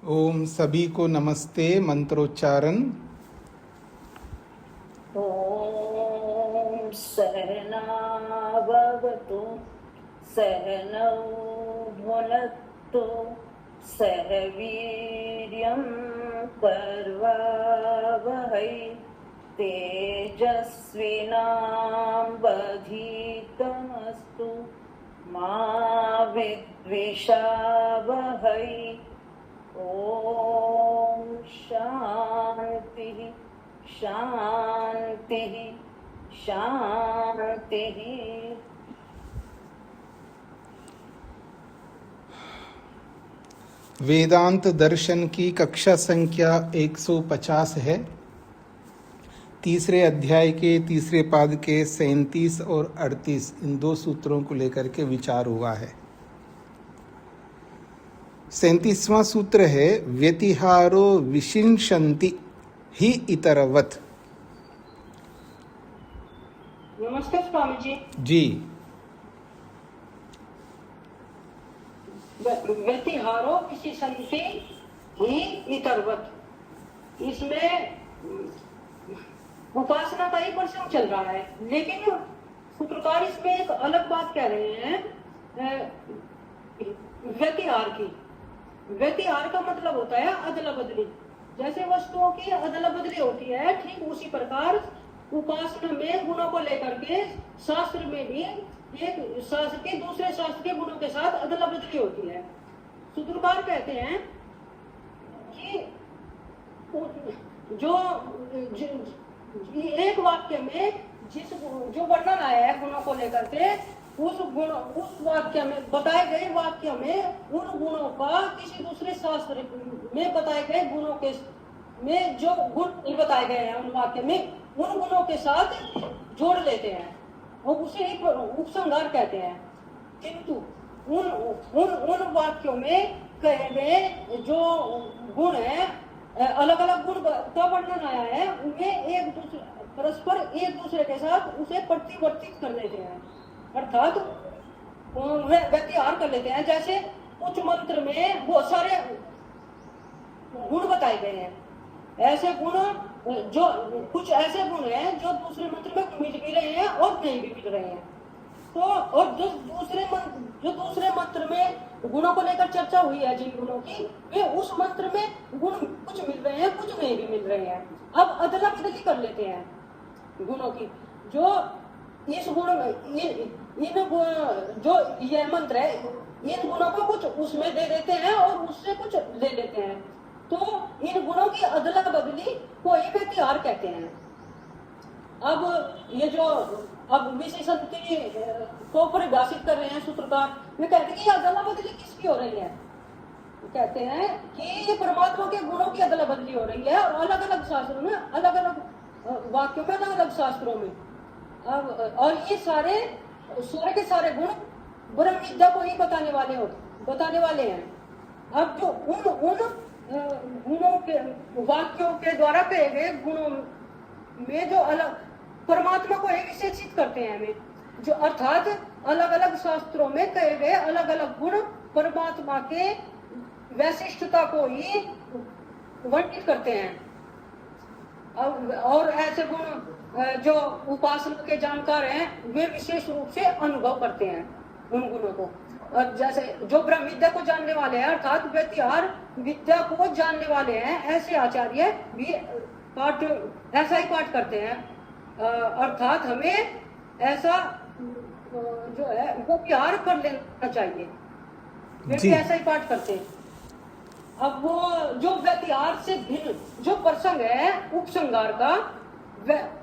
ओम सभी को नमस्ते। मंत्रोच्चारण। ओम सहनावतु सहनौ भुनक्तु सह वीर्यं करवावहै तेजस्विनावधीतमस्तु मा विद्विषावहै। ओम शांति शांति शांति। वेदांत दर्शन की कक्षा संख्या 150 है। तीसरे अध्याय के तीसरे पाद के 37 और 38 इन दो सूत्रों को लेकर के विचार हुआ है। 37वां सूत्र है व्यतिहारो विशिंशन्ति ही इतरवत। नमस्ते स्वामी जी। जी। व्यतिहारो किसी संति ही इतरवत, इसमें उपासना का ही प्रसंग चल रहा है, लेकिन सूत्रकार इसमें एक अलग बात कह रहे हैं व्यतिहार की। व्यतिहार का मतलब होता है अदला बदली। जैसे वस्तुओं की अदला बदली होती है, ठीक उसी प्रकार उपासना में गुणों को लेकर के शास्त्र में भी एक शास्त्र के दूसरे शास्त्र के गुणों के साथ अदला बदली होती है। सूत्रकार कहते हैं कि जो एक वाक्य में जो वर्णन आया है गुणों को लेकर के, उस वाक्य में बताए गए वाक्य में उन गुणों का किसी दूसरे शास्त्र में बताए गए गुणों के में जो गुण बताए गए हैं उन वाक्य में उन गुणों के साथ जोड़ लेते हैं और उसे एक उपसंहार कहते हैं। किंतु उन उन उन वाक्यों में कहे गए जो गुण है, अलग अलग गुण का वर्णन आया है, उन्हें एक दूसरे परस्पर एक दूसरे के साथ उसे प्रतिवर्तित कर लेते हैं, अर्थात व्यतिहार कर लेते हैं। जैसे कुछ मंत्र में बहुत सारे गुण बताए गए हैं, ऐसे गुण जो कुछ ऐसे गुण हैं जो दूसरे मंत्र में मिल भी रहे हैं और नहीं भी मिल रहे हैं। तो और जो दूसरे मंत्र में गुणों को लेकर चर्चा हुई है, जिन गुणों की, वे उस मंत्र में गुण कुछ मिल रहे हैं, कुछ नहीं भी मिल रहे हैं। अब अदला बदली कर लेते हैं गुणों की। जो इस गुण इन जो यह मंत्र है, इन गुणों को कुछ उसमें दे देते हैं और उससे कुछ ले लेते हैं। तो इन गुणों की अदला बदली को ही व्यतिहार कहते हैं। अब ये जो अब विशेषण को परिभाषित कर रहे हैं सूत्रकार, वे कहते हैं कि अदला बदली किसकी हो रही है। कहते हैं कि ये परमात्मा के गुणों की अदला बदली हो रही है, और अलग अलग शास्त्रों में, अलग अलग वाक्यों में, अलग अलग शास्त्रों में। अब और ये सारे के सारे गुण ब्रह्म विद्या को ही बताने वाले हैं। अब जो उन गुणों के वाक्यों के द्वारा कहे गए गुणों में जो अलग परमात्मा को ही विशेषित करते हैं हमें, जो अर्थात अलग अलग शास्त्रों में कहे गए अलग अलग गुण परमात्मा के वैशिष्टता को ही वर्णित करते हैं। और ऐसे गुण जो उपासना के जानकार हैं, वे विशेष रूप से अनुभव करते हैं उन गुणों को। और जैसे जो ब्रह्म विद्या को जानने वाले हैं, अर्थात व्यतिहार विद्या को जानने वाले हैं, ऐसे आचार्य भी ऐसा ही पाठ करते हैं। अर्थात हमें ऐसा जो है वो व्यवहार कर लेना चाहिए, वे भी ऐसा ही पाठ करते हैं। अब वो जो व्यतिहार से भिन्न जो प्रसंग है उपसंहार का,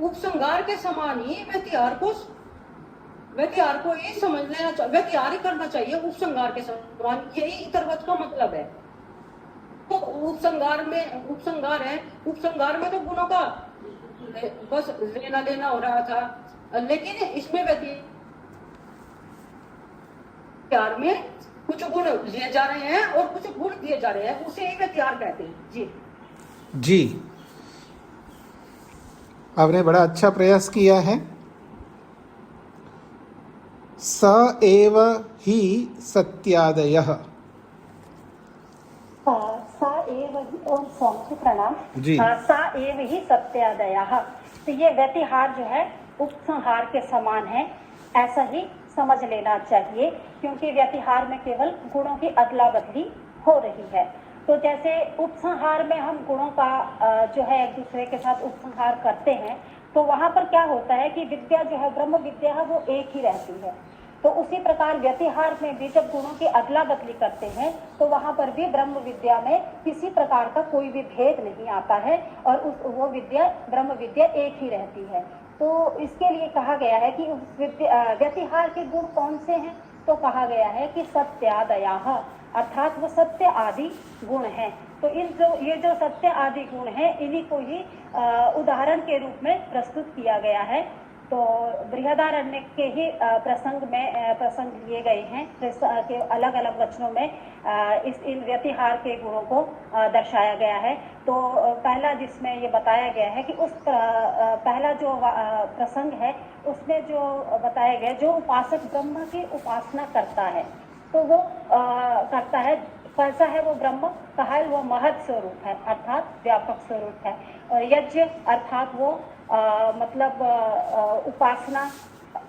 उपसंहार के समान ही व्यतिहार को ही समझ लेना चाहिए, व्यतिहार ही करना चाहिए उपसंहार के समान। यही इतरवत का मतलब है। तो उपसंहार में तो गुणों का बस लेना देना हो रहा था, लेकिन इसमें व्यतिहार में कुछ गुण लिए जा रहे हैं और कुछ गुण दिए जा रहे हैं, उसे ही व्यतिहार कहते हैं। जी, आपने बड़ा अच्छा प्रयास किया है। स एव ही सत्यादयः। स एव ही, ओम स्वामी जी प्रणाम जी। सा एव ही सत्यादयः। तो ये व्यतिहार जो है उपसंहार के समान है, ऐसा ही समझ लेना चाहिए, क्योंकि व्यतिहार में केवल गुणों की अदला बदली हो रही है। तो जैसे उपसंहार में हम गुणों का जो है एक दूसरे के साथ उपसंहार करते हैं, तो वहाँ पर क्या होता है कि विद्या जो है ब्रह्म विद्या है वो एक ही रहती है। तो उसी प्रकार व्यतिहार में भी जब गुणों की अदला बदली करते हैं तो वहाँ पर भी ब्रह्म विद्या में किसी प्रकार का कोई भी भेद नहीं आता है और वो विद्या ब्रह्म विद्या एक ही रहती है। तो इसके लिए कहा गया है कि उस व्यतिहार के गुण कौन से हैं, तो कहा गया है कि सत्यादयाः, अर्थात वो सत्य आदि गुण हैं। तो ये जो सत्य आदि गुण हैं, इन्हीं को ही उदाहरण के रूप में प्रस्तुत किया गया है। तो बृहदारण्य के ही प्रसंग लिए गए हैं के अलग अलग वचनों में इन व्यतिहार के गुणों को दर्शाया गया है। तो पहला जिसमें ये बताया गया है कि उस पहला जो प्रसंग है उसमें जो बताया गया, जो उपासक ब्रह्म की उपासना करता है तो वो करता है, कैसा है वो ब्रह्म, कहा है वो महत् स्वरूप है अर्थात व्यापक स्वरूप है। और यज्ञ अर्थात वो मतलब उपासना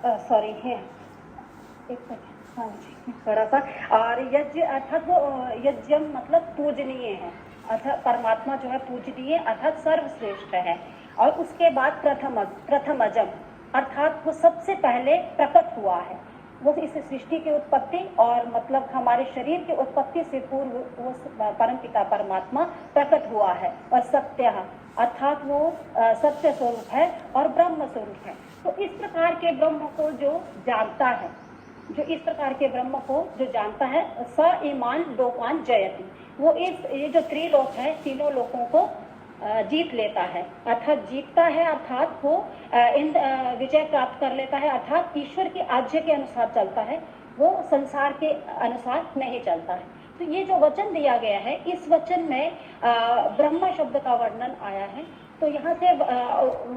सॉरी है एक सेकंड, हाँ जी थोड़ा सा, और यज्ञ अर्थात वो यज्ञ मतलब पूजनीय है, अर्थात परमात्मा जो है पूजनीय अर्थात सर्वश्रेष्ठ है। और उसके बाद प्रथमजम अर्थात वो सबसे पहले प्रकट हुआ है, वो इस सृष्टि की उत्पत्ति और मतलब हमारे शरीर की उत्पत्ति से पूर्व वो परमपिता परमात्मा प्रकट हुआ है। और सत्य अर्थात वो सत्य स्वरूप है और ब्रह्म स्वरूप है। तो इस प्रकार के ब्रह्म को जो जानता है, जो इस प्रकार के ब्रह्म को जो जानता है, स ईमान लोकान जयति, वो ये जो त्रिलोक है तीनों लोकों को जीत लेता है, अर्थात जीतता है, अर्थात वो विजय प्राप्त कर लेता है, अर्थात ईश्वर की आज्ञा के अनुसार चलता है, वो संसार के अनुसार नहीं चलता है। तो ये जो वचन दिया गया है, इस वचन में ब्रह्म शब्द का वर्णन आया है। तो यहाँ से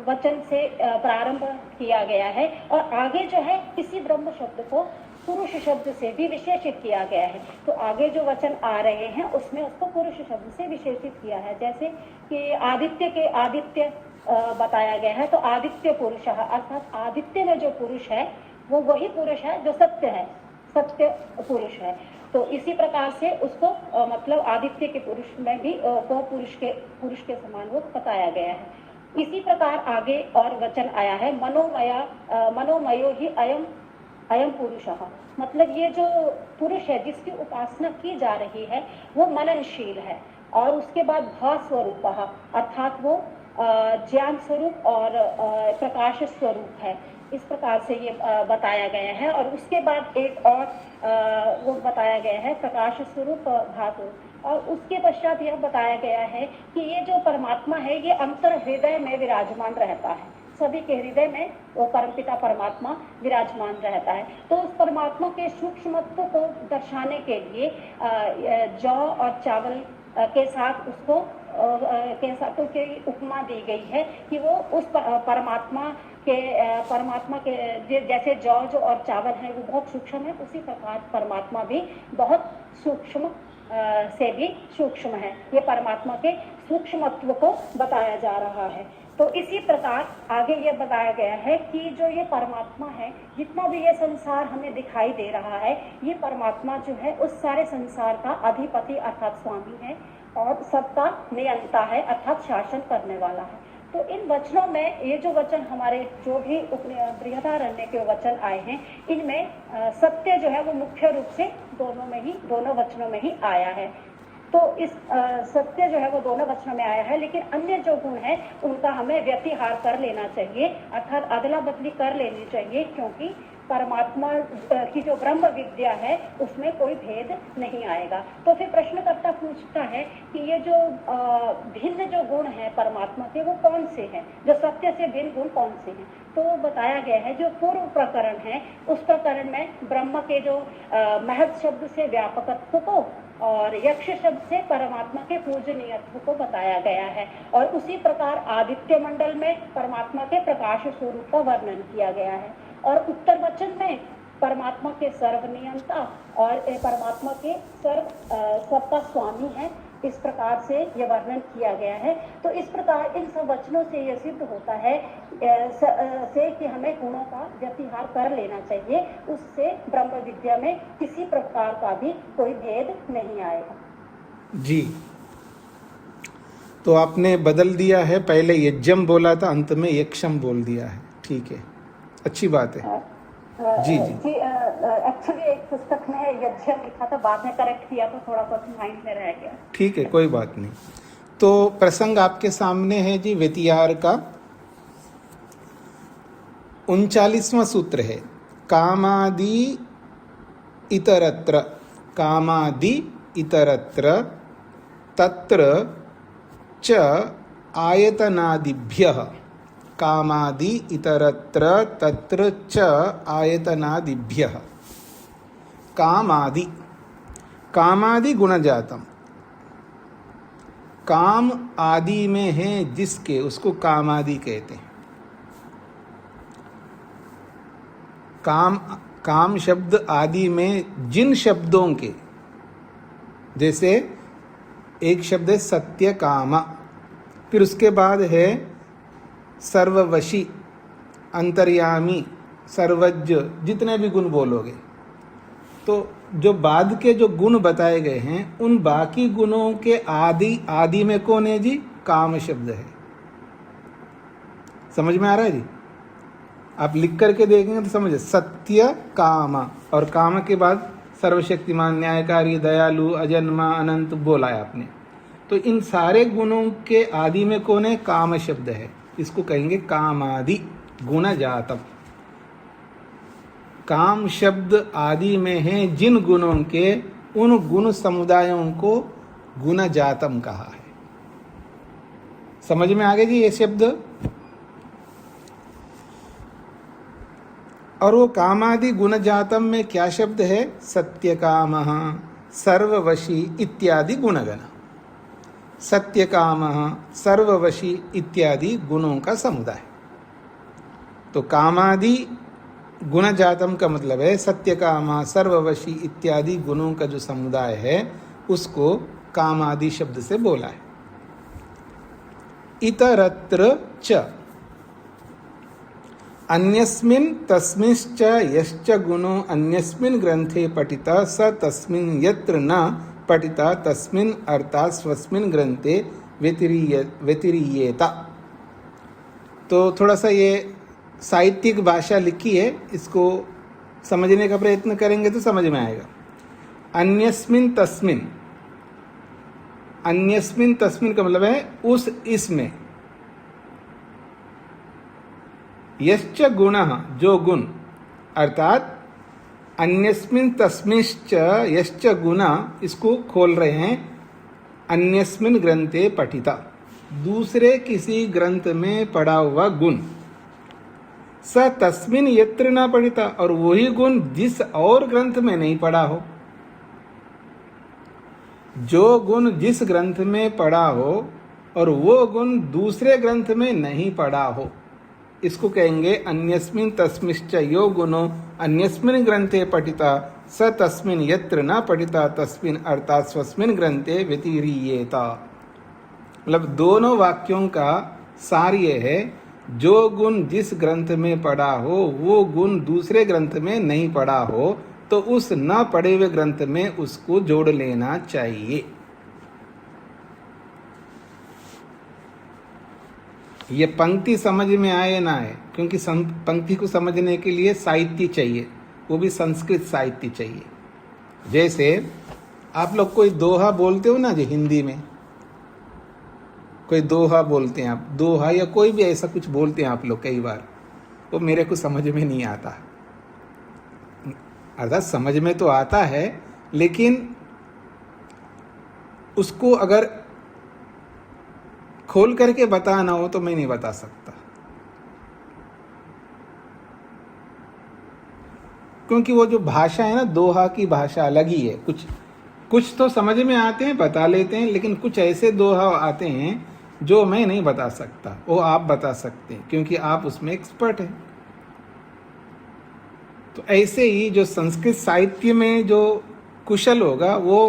वचन से प्रारंभ किया गया है और आगे जो है इसी ब्रह्म शब्द को पुरुष शब्द से भी विशेषित किया गया है। तो आगे जो वचन आ रहे हैं उसमें उसको पुरुष शब्द से विशेषित किया है, जैसे कि आदित्य बताया गया है, तो आदित्य पुरुष अर्थात आदित्य में जो पुरुष है वो वही पुरुष है जो सत्य है, सत्य पुरुष है। तो इसी प्रकार से उसको मतलब आदित्य के पुरुष में भी वो पुरुष के समान वो बताया गया है। इसी प्रकार आगे और वचन आया है, मनोमयो ही अयम पुरुषः, मतलब ये जो पुरुष है जिसकी उपासना की जा रही है वो मननशील है। और उसके बाद भास्वरूपः अर्थात वो ज्ञान स्वरूप और प्रकाश स्वरूप है। इस प्रकार से ये बताया गया है। और उसके बाद एक और वो बताया गया है प्रकाश स्वरूप धातु। और उसके पश्चात यह बताया गया है कि ये जो परमात्मा है ये अंतर हृदय में विराजमान रहता है, सभी के हृदय में वो परमपिता परमात्मा विराजमान रहता है। तो उस परमात्मा के सूक्ष्मत्व को दर्शाने के लिए जौ और चावल के साथ उसको के साथ की उपमा दी गई है कि वो उस परमात्मा के जैसे जौ और चावल है वो बहुत सूक्ष्म है, उसी प्रकार परमात्मा भी बहुत सूक्ष्म से भी सूक्ष्म है। ये परमात्मा के सूक्ष्मत्व को बताया जा रहा है। तो इसी प्रकार आगे ये बताया गया है कि जो ये परमात्मा है, जितना भी ये संसार हमें दिखाई दे रहा है, ये परमात्मा जो है उस सारे संसार का अधिपति अर्थात स्वामी है और सबका नियंता है अर्थात शासन करने वाला है। तो इन वचनों में ये जो वचन हमारे जो भी बृहदारण्य के वचन आए हैं, इनमें सत्य जो है वो मुख्य रूप से दोनों वचनों में ही आया है। तो इस सत्य जो है वो दोनों वचनों में आया है, लेकिन अन्य जो गुण है उनका हमें व्यतिहार कर लेना चाहिए, अर्थात अदला बदली कर लेनी चाहिए, क्योंकि परमात्मा की जो ब्रह्म विद्या है उसमें कोई भेद नहीं आएगा। तो फिर प्रश्नकर्ता पूछता है कि ये जो भिन्न जो गुण है परमात्मा के वो कौन से हैं, जो सत्य से भिन्न गुण कौन से हैं। तो बताया गया है जो पूर्व प्रकरण है उस प्रकरण में ब्रह्म के जो महत् शब्द से व्यापकत्व को और यक्ष शब्द से परमात्मा के पूजनीयत्व को बताया गया है। और उसी प्रकार आदित्य मंडल में परमात्मा के प्रकाश स्वरूप का वर्णन किया गया है। और उत्तर वचन में परमात्मा के सर्वनियंता और परमात्मा के सबका स्वामी है। इस प्रकार से ये वर्णन किया गया है। तो इस प्रकार इन सब वचनों से यह सिद्ध होता है कि हमें गुणों का व्यतिहार कर लेना चाहिए। उससे ब्रह्म विद्या में किसी प्रकार का भी कोई भेद नहीं आएगा। जी, तो आपने बदल दिया है, पहले यज्ञम बोला था, अंत में यक्षम बोल दिया है। ठीक है, अच्छी बात है। जी जी एक्चुअली एक पुस्तक में यज्ञम लिखा था, बाद में करेक्ट किया तो थोड़ा बहुत माइंड में रह गया। ठीक है, कोई बात नहीं। तो प्रसंग आपके सामने है जी, व्यतिहार का 39वां सूत्र है। कामादि इतरत्र, कामादि इतरत्र तत्र च आयतनादिभ्यः, कामादि इतरत्र तत्र च आयतनादिभ्यः। कामादि, कामादि गुणजातम, काम आदि में है जिसके, उसको कामादि कहते हैं। काम शब्द आदि में जिन शब्दों के, जैसे एक शब्द है सत्य कामा, फिर उसके बाद है सर्ववशी, अंतर्यामी, सर्वज्ञ, जितने भी गुण बोलोगे, तो जो बाद के जो गुण बताए गए हैं उन बाकी गुणों के आदि में कौन है जी? काम शब्द है। समझ में आ रहा है जी? आप लिख करके देखेंगे तो समझे, सत्य कामा, और काम के बाद सर्वशक्तिमान, न्यायकारी, दयालु, अजन्मा, अनंत बोला है आपने। तो इन सारे गुणों के आदि में कौन है? काम शब्द है। इसको कहेंगे कामादि गुण जातम। काम शब्द आदि में है जिन गुणों के, उन गुण समुदायों को गुण जातम कहा है। समझ में आ गया जी ये शब्द? और वो कामादि गुण जातम में क्या शब्द है? सत्य काम, सर्ववशी इत्यादि गुणगण। सत्य काम, सर्ववशी इत्यादि गुणों का समुदाय। तो कामादि गुण जातम का मतलब है सत्य कामा, सर्ववशी इत्यादि गुणों का जो समुदाय है उसको कामादि शब्द से बोला है। इतरत्र च, अन्यस्मिन् तस्मिंश्च यश्च गुणो अन्यस्मिन् ग्रंथे पठितः स तस्मिन् यत्र न पठितः तस्मिन् अर्थात् स्वस्मिन् ग्रंथे व्यतिरीयेता। तो थोड़ा सा ये साहित्यिक भाषा लिखी है, इसको समझने का प्रयत्न करेंगे तो समझ में आएगा। अन्यस्मिन् तस्मिन्, अन्यस्मिन् तस्मिन् का मतलब है उस इसमें, यश्च गुणः जो गुण, अर्थात अन्यस्मिन् तस्मिंश्च यश्च गुणः, इसको खोल रहे हैं, अन्यस्मिन् ग्रंथे पठिता, दूसरे किसी ग्रंथ में पढ़ा हुआ गुण, स तस्मिन् यत्र न पठिता, और वही गुण जिस और ग्रंथ में नहीं पढ़ा हो। जो गुण जिस ग्रंथ में पढ़ा हो और वो गुण दूसरे ग्रंथ में नहीं पढ़ा हो, इसको कहेंगे अन्यस्मिन् तस्मिंश्च यो गुणो अन्यस्मिन् ग्रंथे पठिता स तस्मिन् यत्र न पठिता तस्मिन् अर्थात् स्वस्मिन् ग्रंथे व्यतिरीयेता। मतलब दोनों वाक्यों का सार ये है, जो गुण जिस ग्रंथ में पढ़ा हो वो गुण दूसरे ग्रंथ में नहीं पढ़ा हो तो उस न पढ़े हुए ग्रंथ में उसको जोड़ लेना चाहिए। ये पंक्ति समझ में आए ना आए, क्योंकि पंक्ति को समझने के लिए साहित्य चाहिए, वो भी संस्कृत साहित्य चाहिए। जैसे आप लोग कोई दोहा बोलते हो ना जी, हिंदी में कोई दोहा बोलते हैं आप, दोहा या कोई भी ऐसा कुछ बोलते हैं आप लोग कई बार, वो मेरे को समझ में नहीं आता। अर्थात समझ में तो आता है, लेकिन उसको अगर खोल करके बताना हो तो मैं नहीं बता सकता, क्योंकि वो जो भाषा है ना, दोहा की भाषा अलग ही है। कुछ तो समझ में आते हैं, बता लेते हैं, लेकिन कुछ ऐसे दोहा आते हैं जो मैं नहीं बता सकता, वो आप बता सकते हैं, क्योंकि आप उसमें एक्सपर्ट हैं। तो ऐसे ही जो संस्कृत साहित्य में जो कुशल होगा वो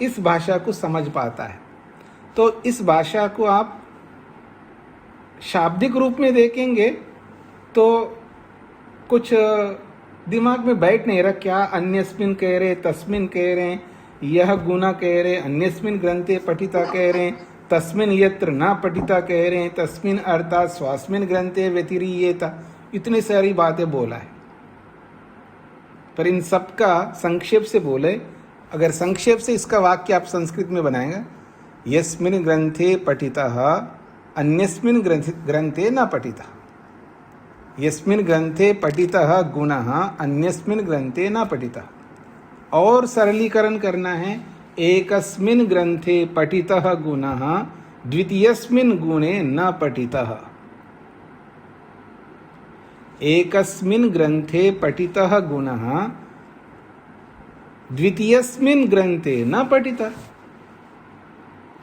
इस भाषा को समझ पाता है। तो इस भाषा को आप शाब्दिक रूप में देखेंगे तो कुछ दिमाग में बैठ नहीं रहा, क्या अन्यस्मिन कह रहे, तस्मिन कह रहे हैं, यह गुना कह रहे, अन्यस्मिन ग्रंथे पठिता कह रहे हैं, तस्मिन यत्र न पठिता कह रहे हैं, तस्मिन अर्थात स्वास्मिन ग्रंथे व्यतिरियेता, इतनी सारी बातें बोला है। पर इन सब का संक्षेप से बोले, अगर संक्षेप से इसका वाक्य आप संस्कृत में बनाएगा, यस्मिन ग्रंथे पठितः अन्यस्मिन ग्रंथे न पठितः, यस्मिन ग्रंथे पठितः गुणः अन्यस्मिन ग्रंथे न पठितः। और सरलीकरण करना है, एकस्मिन ग्रंथे पठितः गुणः द्वितीयस्मिन गुणे न पठितः, एकस्मिन ग्रंथे पठितः गुणः द्वितीयस्मिन ग्रंथे न पठितः।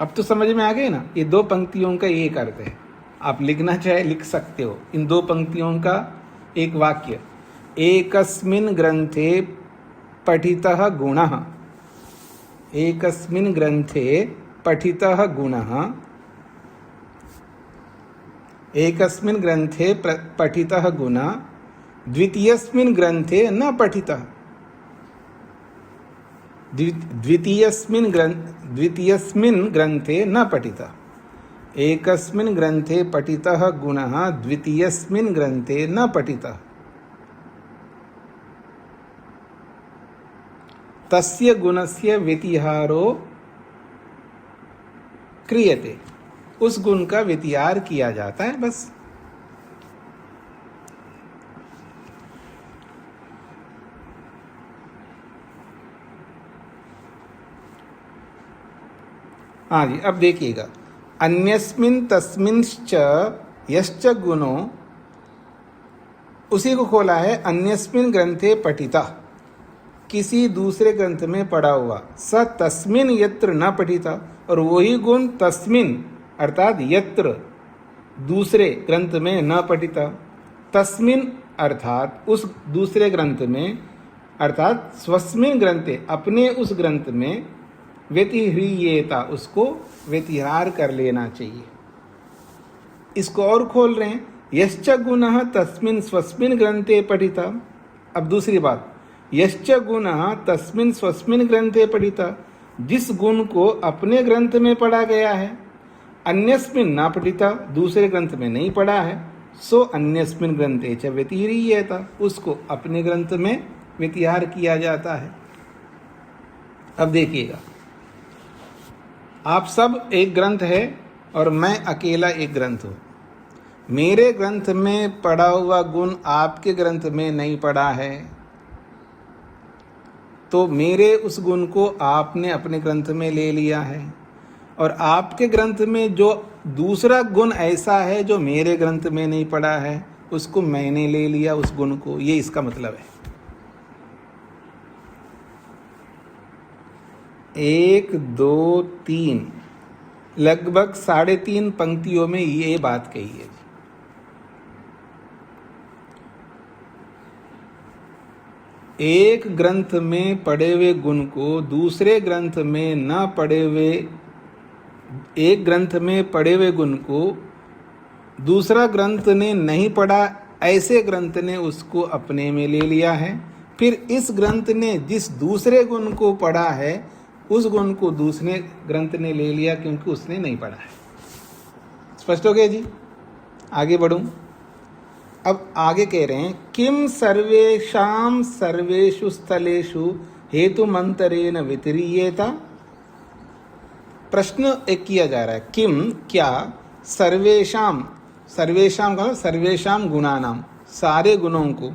अब तो समझ में आ गए ना, ये दो पंक्तियों का एक अर्थ है। आप लिखना चाहे लिख सकते हो इन दो पंक्तियों का एक वाक्य, एकस्मिन ग्रंथे पठितः गुणः, एकस्मिन ग्रंथे पठितः गुणः, एकस्मिन ग्रंथे पठितः गुणः द्वितीयस्मिन ग्रंथे न पठितः, द्वितीयस्मिन ग्रंथे न पठितः, एकस्मिन ग्रंथे पठितः गुणः द्वितीयस्मिन ग्रंथे न पठितः, तस्य गुणस्य व्यतिहारो क्रियते, उस गुण का व्यतिहार किया जाता है, बस। हाँ जी, अब देखिएगा, अन्यस्मिन तस्मिंश्च यश्च गुणो, उसी को खोला है, अन्यस्मिन ग्रंथे पठिता, किसी दूसरे ग्रंथ में पढ़ा हुआ, स तस्मिन यत्र न पठिता, और वही गुण तस्मिन अर्थात यत्र दूसरे ग्रंथ में न पठिता, तस्मिन अर्थात उस दूसरे ग्रंथ में, अर्थात स्वस्मिन ग्रंथे अपने उस ग्रंथ में, व्यतिह्रियेता उसको व्यतिहार कर लेना चाहिए। इसको और खोल रहे हैं, यश्च गुणः तस्मिन् स्वस्मिन् ग्रंथे पठिता। अब दूसरी बात, यश्च गुणः तस्मिन् स्वस्मिन् ग्रंथे पठिता, जिस गुण को अपने ग्रंथ में पढ़ा गया है, अन्यस्मिन् न पठिता, दूसरे ग्रंथ में नहीं पढ़ा है, सो अन्यस्मिन् ग्रंथे च व्यतिह्रियेता, उसको अपने ग्रंथ में व्यतिहार किया जाता है। अब देखिएगा, आप सब एक ग्रंथ है और मैं अकेला एक ग्रंथ हूँ। मेरे ग्रंथ में पढ़ा हुआ गुण आपके ग्रंथ में नहीं पढ़ा है, तो मेरे उस गुण को आपने अपने ग्रंथ में ले लिया है, और आपके ग्रंथ में जो दूसरा गुण ऐसा है जो मेरे ग्रंथ में नहीं पढ़ा है, उसको मैंने ले लिया उस गुण को। ये इसका मतलब है। 1 2 3 लगभग 3.5 पंक्तियों में ये बात कही है। एक ग्रंथ में पढ़े हुए गुण को दूसरे ग्रंथ में न पढ़े हुए, एक ग्रंथ में पढ़े हुए गुण को दूसरा ग्रंथ ने नहीं पढ़ा, ऐसे ग्रंथ ने उसको अपने में ले लिया है। फिर इस ग्रंथ ने जिस दूसरे गुण को पढ़ा है, उस गुण को दूसरे ग्रंथ ने ले लिया क्योंकि उसने नहीं पढ़ा है। स्पष्ट हो गया जी? आगे बढ़ूं। अब आगे कह रहे हैं, किम सर्वेषां सर्वेषु स्थलेषु हेतु मंतरेण व्यतिरियेता। प्रश्न एक किया जा रहा है, किम क्या, सर्वेषां, सर्वेषां का सर्वेषां गुणानां, सारे गुणों को,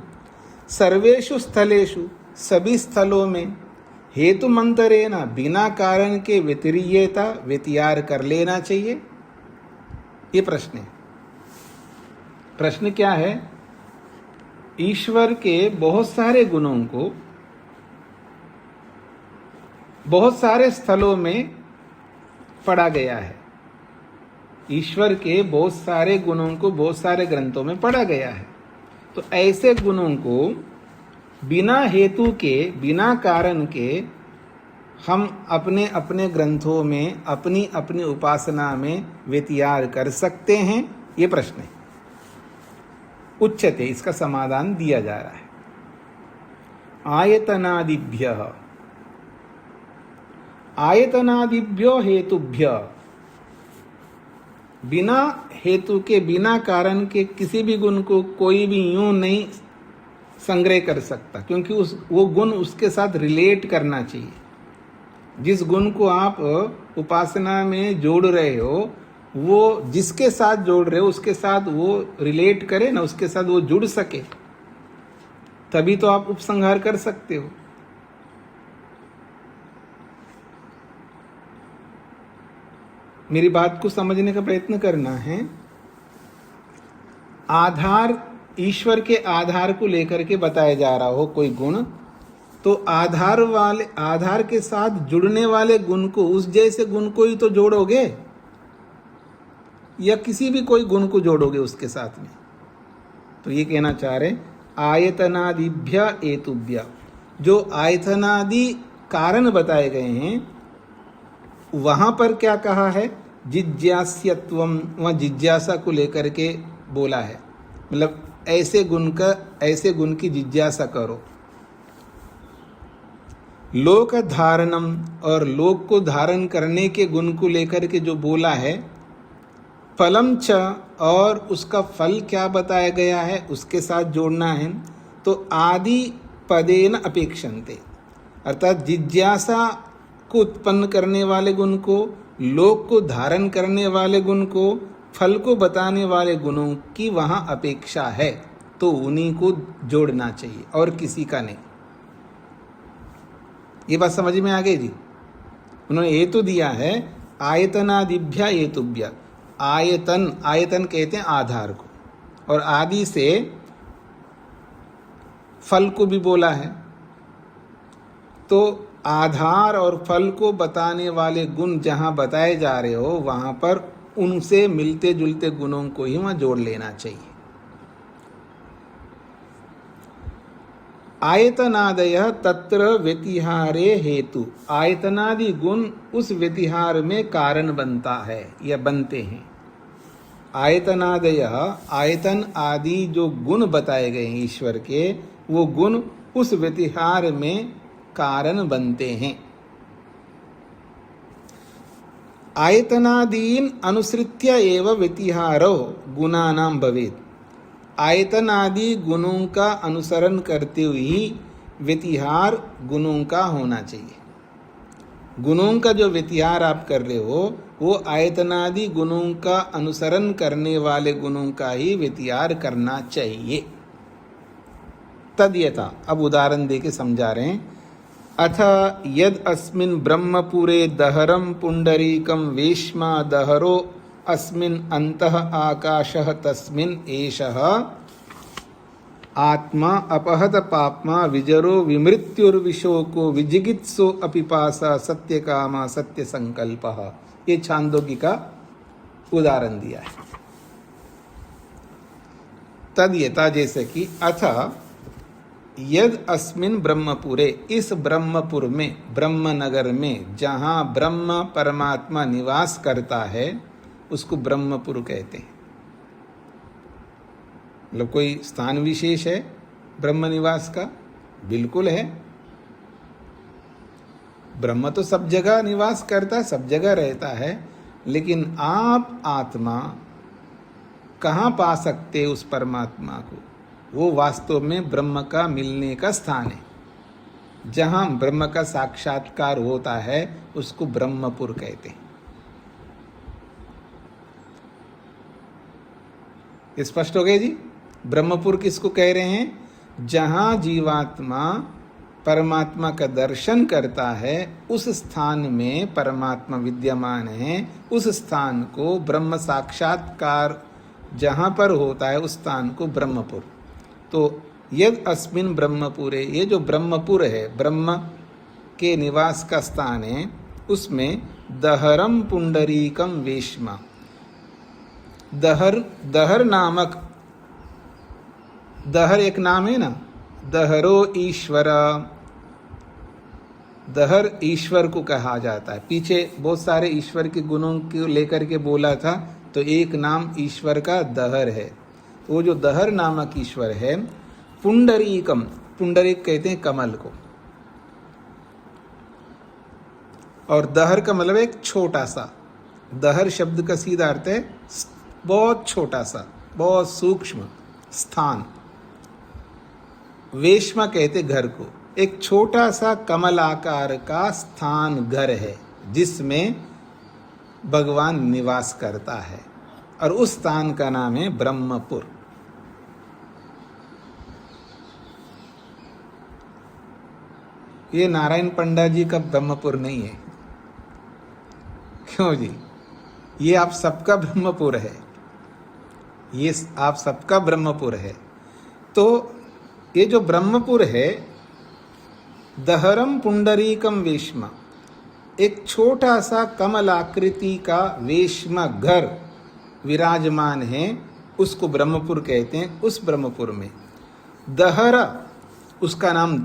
सर्वेषु स्थलेषु सभी स्थलों में, हेतु मंतरेण बिना कारण के व्यतिरियेता व्यतिहार कर लेना चाहिए। ये प्रश्न है। प्रश्न क्या है? ईश्वर के बहुत सारे गुणों को बहुत सारे स्थलों में पढ़ा गया है। ईश्वर के बहुत सारे गुणों को बहुत सारे ग्रंथों में पढ़ा गया है। तो ऐसे गुणों को बिना हेतु के, बिना कारण के हम अपने अपने ग्रंथों में अपनी अपनी उपासना में व्यतियार कर सकते हैं? ये प्रश्न है। उच्यते, इसका समाधान दिया जा रहा है। आयतनादिभ्यः, आयतनादिभ्यो हेतुभ्य, बिना हेतु के, बिना कारण के किसी भी गुण को कोई भी यूं नहीं संग्रह कर सकता, क्योंकि वो गुण उसके साथ रिलेट करना चाहिए। जिस गुण को आप उपासना में जोड़ रहे हो, वो जिसके साथ जोड़ रहे हो उसके साथ वो रिलेट करे ना, उसके साथ वो जुड़ सके, तभी तो आप उपसंहार कर सकते हो। मेरी बात को समझने का प्रयत्न करना है। आधार, ईश्वर के आधार को लेकर के बताया जा रहा हो कोई गुण, तो आधार के साथ जुड़ने वाले गुण को, उस जैसे गुण को ही तो जोड़ोगे, या किसी भी कोई गुण को जोड़ोगे उसके साथ में। तो ये कहना चाह रहे आयतनादिभ्य हेतुभ्य, जो आयतनादि कारण बताए गए हैं वहां पर क्या कहा है? जिज्ञास्यत्वम, वहां जिज्ञासा को लेकर के बोला है, मतलब ऐसे गुण की जिज्ञासा करो। लोक धारणम, और लोक को धारण करने के गुण को लेकर के जो बोला है। फलम च, और उसका फल क्या बताया गया है उसके साथ जोड़ना है। तो आदि पदेन अपेक्षन्ते, अर्थात जिज्ञासा को उत्पन्न करने वाले गुण को, लोक को धारण करने वाले गुण को, फल को बताने वाले गुणों की वहाँ अपेक्षा है, तो उन्हीं को जोड़ना चाहिए और किसी का नहीं। ये बात समझ में आ गई जी? उन्होंने हेतु दिया है आयतनादिभ्य हेतुभ्य। आयतन, आयतन कहते हैं आधार को, और आदि से फल को भी बोला है। तो आधार और फल को बताने वाले गुण जहाँ बताए जा रहे हो, वहाँ पर उनसे मिलते जुलते गुणों को ही वहाँ जोड़ लेना चाहिए। आयतनादय तत्र व्यतिहारे हेतु, आयतनादि गुण उस व्यतिहार में कारण बनता है या बनते हैं। आयतनादय, आयतन आदि जो गुण बताए गए हैं ईश्वर के, वो गुण उस व्यतिहार में कारण बनते हैं। आयतनादीन अनुसृत्य एव व्यतिहारो गुणानां भवेत्। आयतन आदि गुणों का अनुसरण करते हुए ही व्यतिहार गुणों का होना चाहिए। गुणों का जो व्यतिहार आप कर रहे हो, वो आयतनादि गुणों का अनुसरण करने वाले गुणों का ही व्यतिहार करना चाहिए। तद्यथा, अब उदाहरण देके समझा रहे हैं। अथ यद अस्मिन् ब्रह्मपुरे दहरम पुंडरीकम वेश्मा दहरो अस्मिन् अंतः आकाशः तस्मिन् एषः आत्मा अपहत पाप्मा विजरो विमृत्युर्विशोको विजिगित्सो अपिपासा सत्यकामा सत्य संकल्पः। ये छांदोग्य का उदाहरण दिया है। तद्यथा, जैसे कि अथ यद अस्मिन् ब्रह्मपुरे, इस ब्रह्मपुर में, ब्रह्मनगर में, जहाँ ब्रह्म परमात्मा निवास करता है, उसको ब्रह्मपुर कहते हैं। मतलब कोई स्थान विशेष है ब्रह्म निवास का? बिल्कुल है। ब्रह्म तो सब जगह निवास करता है, सब जगह रहता है, लेकिन आप आत्मा कहाँ पा सकते उस परमात्मा को? वो वास्तव में ब्रह्म का मिलने का स्थान है। जहाँ ब्रह्म का साक्षात्कार होता है उसको ब्रह्मपुर कहते हैं। स्पष्ट हो गए जी? ब्रह्मपुर किसको कह रहे हैं? जहाँ जीवात्मा परमात्मा का दर्शन करता है, उस स्थान में परमात्मा विद्यमान है। उस स्थान को ब्रह्म साक्षात्कार जहाँ पर होता है, उस स्थान को ब्रह्मपुर। तो यद अस्मिन् ब्रह्मपुरे, ये जो ब्रह्मपुर है, ब्रह्म के निवास का स्थान है, उसमें दहरम पुंडरीकम वेश्मा, दहर, दहर नामक, दहर एक नाम है ना, दहरो ईश्वर, दहर ईश्वर को कहा जाता है। पीछे बहुत सारे ईश्वर के गुणों को लेकर के बोला था, तो एक नाम ईश्वर का दहर है। वो जो दहर नामक ईश्वर है, पुंडरीकम, पुंडरीक कहते हैं कमल को, और दहर का मतलब एक छोटा सा, दहर शब्द का सीधा अर्थ है बहुत छोटा सा, बहुत सूक्ष्म स्थान। वेश्मा कहते घर को, एक छोटा सा कमल आकार का स्थान घर है जिसमें भगवान निवास करता है, और उस स्थान का नाम है ब्रह्मपुर। ये नारायण पंडा जी का ब्रह्मपुर नहीं है, क्यों जी? ये आप सबका ब्रह्मपुर है, ये आप सबका ब्रह्मपुर है। तो ये जो ब्रह्मपुर है, दहरम पुंडरीकम वेश्मा, एक छोटा सा कमल आकृति का वेश्मा घर विराजमान है, उसको ब्रह्मपुर कहते हैं। उस ब्रह्मपुर में दहरा, उसका नाम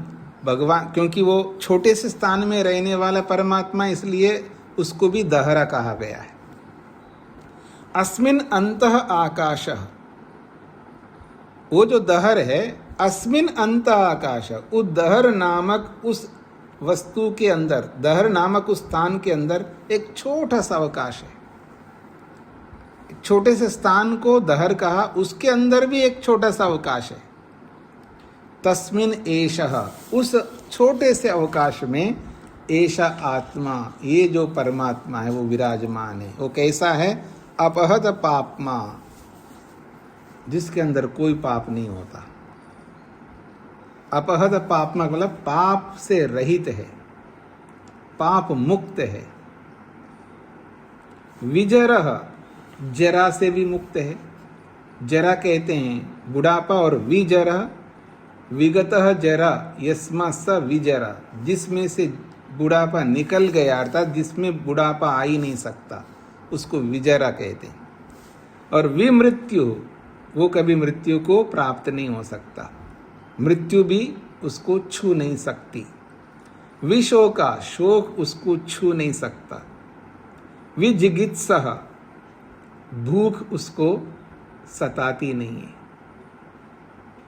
भगवान, क्योंकि वो छोटे से स्थान में रहने वाला परमात्मा, इसलिए उसको भी दहरा कहा गया है। अस्मिन अंतः आकाशः, वो जो दहर है, अस्मिन अंतः आकाश, उस दहर नामक उस वस्तु के अंदर, दहर नामक उस स्थान के अंदर एक छोटा सा अवकाश है। एक छोटे से स्थान को दहर कहा, उसके अंदर भी एक छोटा सा अवकाश है। तस्मिन एषः, उस छोटे से अवकाश में एषा आत्मा, ये जो परमात्मा है वो विराजमान है। वो कैसा है? अपहत पापमा, जिसके अंदर कोई पाप नहीं होता। अपहत पापमा मतलब पाप से रहित है, पाप मुक्त है। विजरह, जरा से भी मुक्त है। जरा कहते हैं बुढ़ापा, और विजरह विगतः जरा यस्मा स विजरा, जिसमें से बुढ़ापा निकल गया, अर्थात जिसमें बुढ़ापा आ ही नहीं सकता, उसको विजरा कहते हैं। और विमृत्यु, वो कभी मृत्यु को प्राप्त नहीं हो सकता, मृत्यु भी उसको छू नहीं सकती। विशोका, शोक उसको छू नहीं सकता। विजिगित्सह, भूख उसको सताती नहीं है।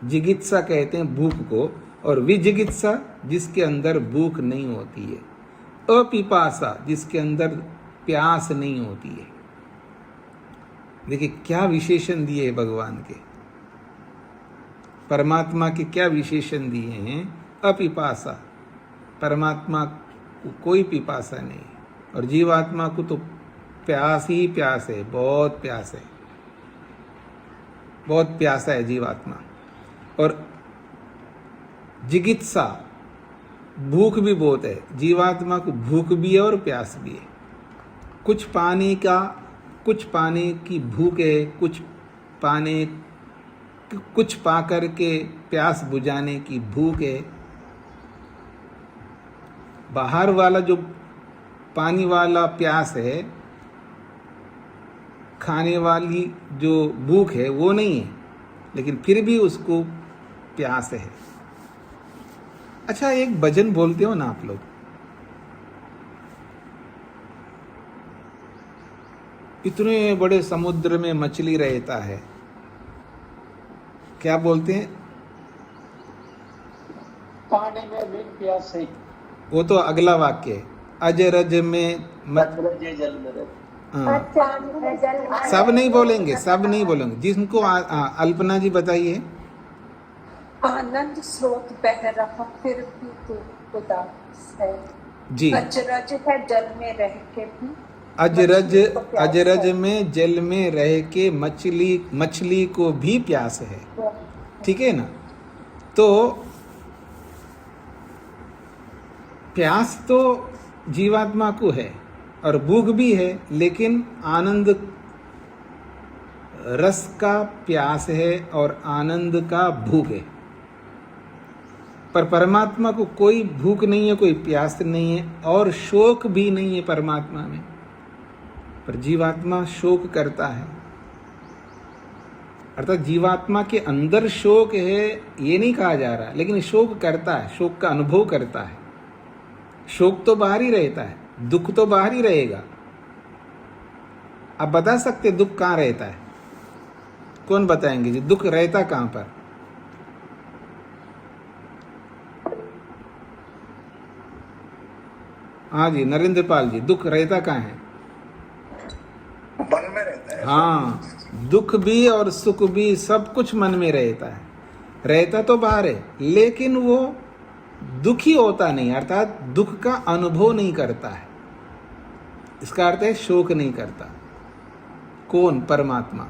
जिगित्सा कहते हैं भूख को, और विजिगित्सा जिसके अंदर भूख नहीं होती है। अपिपासा, जिसके अंदर प्यास नहीं होती है। देखिए क्या विशेषण दिए हैं भगवान के, परमात्मा के क्या विशेषण दिए हैं। अपिपासा, परमात्मा को कोई पिपासा नहीं, और जीवात्मा को तो प्यास ही प्यास है, बहुत प्यास है, बहुत प्यासा है जीवात्मा। और जिगित्सा, भूख भी बहुत है, जीवात्मा को भूख भी है और प्यास भी है। कुछ पानी की भूख है, कुछ पा कर के प्यास बुझाने की भूख है। बाहर वाला जो पानी वाला प्यास है, खाने वाली जो भूख है वो नहीं है, लेकिन फिर भी उसको प्यास है। अच्छा, एक भजन बोलते हो ना आप लोग, इतने बड़े समुद्र में मछली रहता है, क्या बोलते हैं? पानी में भी प्यास है। वो तो अगला वाक्य है, अजरज में जल में रहता। हाँ, सब नहीं बोलेंगे, सब नहीं बोलेंगे। जिनको अल्पना जी बताइए। आनंद स्रोत बह रहा फिर भी तू उदास है जी। अजरज है जल में रह के भी, अजरज में जल में रह के मछली को भी प्यास है। ठीक है ना? तो प्यास तो जीवात्मा को है और भूख भी है, लेकिन आनंद रस का प्यास है और आनंद का भूख है। पर परमात्मा को कोई भूख नहीं है, कोई प्यास नहीं है, और शोक भी नहीं है परमात्मा में। पर जीवात्मा शोक करता है, अर्थात जीवात्मा के अंदर शोक है ये नहीं कहा जा रहा, लेकिन शोक करता है, शोक का अनुभव करता है। शोक तो बाहर ही रहता है, दुख तो बाहर ही रहेगा। आप बता सकते दुख कहाँ रहता है? कौन बताएंगे जी दुख रहता कहाँ पर? हाँ जी नरेंद्र पाल जी, दुख रहता कहाँ है? मन में रहता है। हाँ, दुख भी और सुख भी सब कुछ मन में रहता है। रहता तो बाहर है, लेकिन वो दुखी होता नहीं, अर्थात दुख का अनुभव नहीं करता है। इसका अर्थ है शोक नहीं करता। कौन? परमात्मा।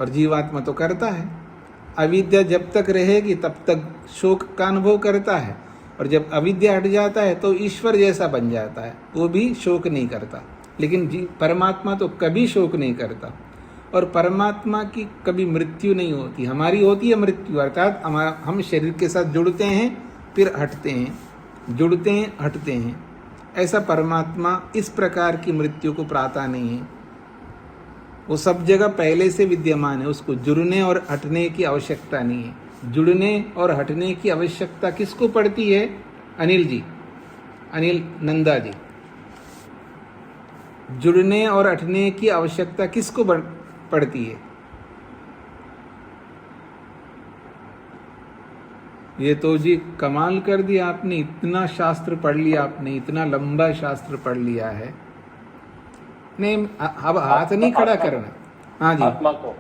और जीवात्मा तो करता है। अविद्या जब तक रहेगी तब तक शोक का अनुभव करता है, और जब अविद्या हट जाता है तो ईश्वर जैसा बन जाता है, वो भी शोक नहीं करता। लेकिन परमात्मा तो कभी शोक नहीं करता। और परमात्मा की कभी मृत्यु नहीं होती। हमारी होती है मृत्यु, अर्थात हम शरीर के साथ जुड़ते हैं फिर हटते हैं, जुड़ते हैं हटते हैं। ऐसा परमात्मा इस प्रकार की मृत्यु को प्राता नहीं है। वो सब जगह पहले से विद्यमान है, उसको जुड़ने और हटने की आवश्यकता नहीं है। जुड़ने और हटने की आवश्यकता किसको पड़ती है? अनिल जी, अनिल नंदा जी, जुड़ने और हटने की आवश्यकता किसको पड़ती है? ये तो जी कमाल कर दिया आपने, इतना शास्त्र पढ़ लिया आपने, इतना लंबा शास्त्र पढ़ लिया है। नहीं, अब हाथ नहीं खड़ा करना। हाँ जी, आत्मा को,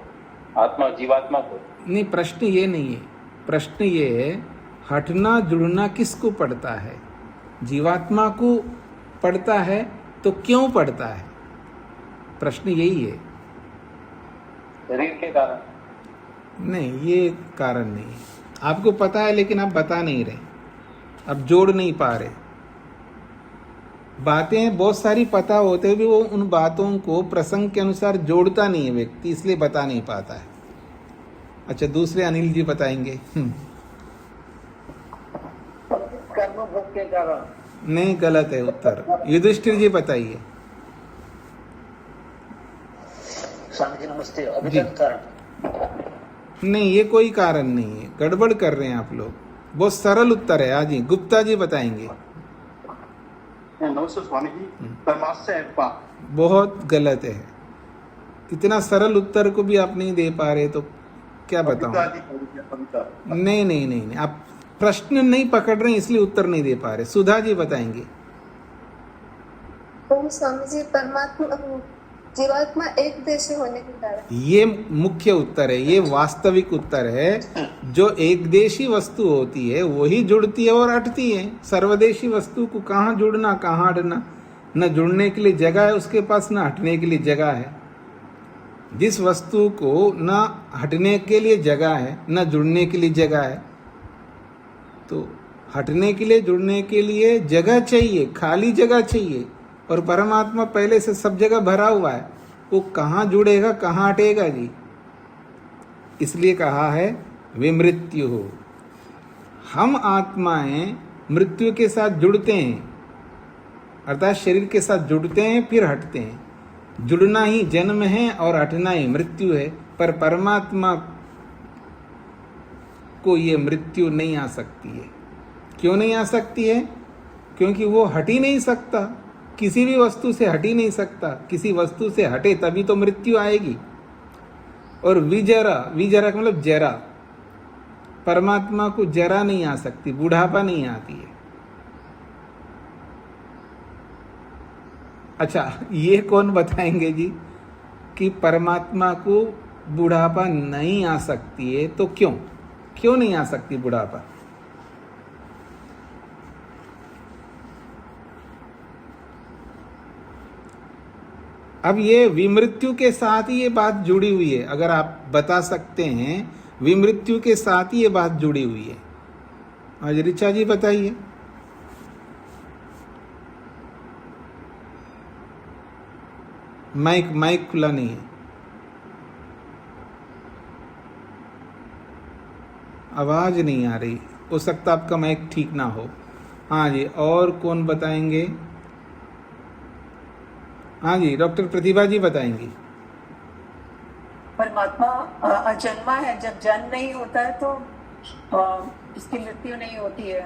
आत्मा जीवात्मा को नहीं, प्रश्न ये नहीं है। प्रश्न ये है हटना जुड़ना किसको पड़ता है? जीवात्मा को पड़ता है तो क्यों पड़ता है? प्रश्न यही है। शरीर के कारण नहीं, ये कारण नहीं है। आपको पता है लेकिन आप बता नहीं रहे, आप जोड़ नहीं पा रहे। बातें बहुत सारी पता होते हुए भी वो उन बातों को प्रसंग के अनुसार जोड़ता नहीं है व्यक्ति, इसलिए बता नहीं पाता है। अच्छा, दूसरे अनिल जी बताएंगे। कर्म भोग के कारण नहीं, गलत है उत्तर। युधिष्ठिर जी बताइए। स्वामी जी नमस्ते। अभिजन कारण नहीं, ये कोई कारण नहीं है, गड़बड़ कर रहे हैं आप लोग। बहुत सरल उत्तर है। आज ही गुप्ता जी बताएंगे। नमस्ते स्वामी जी। परमात्मा है पाप। बहुत गलत है। इतना सरल उत्तर को भी आप नहीं दे पा रहे तो क्या बताऊं? नहीं नहीं नहीं नहीं, आप प्रश्न नहीं पकड़ रहे हैं इसलिए उत्तर नहीं दे पा रहे। सुधा जी बताएंगे। ओम स्वामी जी, परमात्मा जीवात्मा एक देशी होने के कारण। ये मुख्य उत्तर है, ये वास्तविक उत्तर है। जो एक देशी वस्तु होती है वही जुड़ती है और हटती है। सर्वदेशी वस्तु को कहाँ जुड़ना कहाँ हटना, न जुड़ने के लिए जगह है उसके पास, न हटने के लिए जगह है। जिस वस्तु को न हटने के लिए जगह है न जुड़ने के लिए जगह है, तो हटने के लिए जुड़ने के लिए जगह चाहिए, खाली जगह चाहिए। और परमात्मा पहले से सब जगह भरा हुआ है, वो कहाँ जुड़ेगा कहाँ हटेगा जी? इसलिए कहा है विमृत्यु हो। हम आत्माएं मृत्यु के साथ जुड़ते हैं, अर्थात शरीर के साथ जुड़ते हैं फिर हटते हैं। जुड़ना ही जन्म है और हटना ही मृत्यु है। पर परमात्मा को ये मृत्यु नहीं आ सकती है। क्यों नहीं आ सकती है? क्योंकि वो हट ही नहीं सकता, किसी भी वस्तु से हट ही नहीं सकता। किसी वस्तु से हटे तभी तो मृत्यु आएगी। और विजरा, विजरा का मतलब जरा, परमात्मा को जरा नहीं आ सकती, बुढ़ापा नहीं आती है। अच्छा, ये कौन बताएंगे जी कि परमात्मा को बुढ़ापा नहीं आ सकती है? तो क्यों क्यों नहीं आ सकती बुढ़ापा? अब ये विमृत्यु के साथ ही ये बात जुड़ी हुई है। अगर आप बता सकते हैं विमृत्यु के साथ ही ये बात जुड़ी हुई है। आज ऋचा जी बताइए। माइक खुला नहीं है, आवाज नहीं आ रही। हो सकता आपका माइक ठीक ना हो। हाँ जी, और कौन बताएंगे? हाँ जी, डॉक्टर प्रतिभा जी बताएंगी। पर परमात्मा अजन्मा है, जब जन्म नहीं होता है तो इसकी मृत्यु नहीं होती है,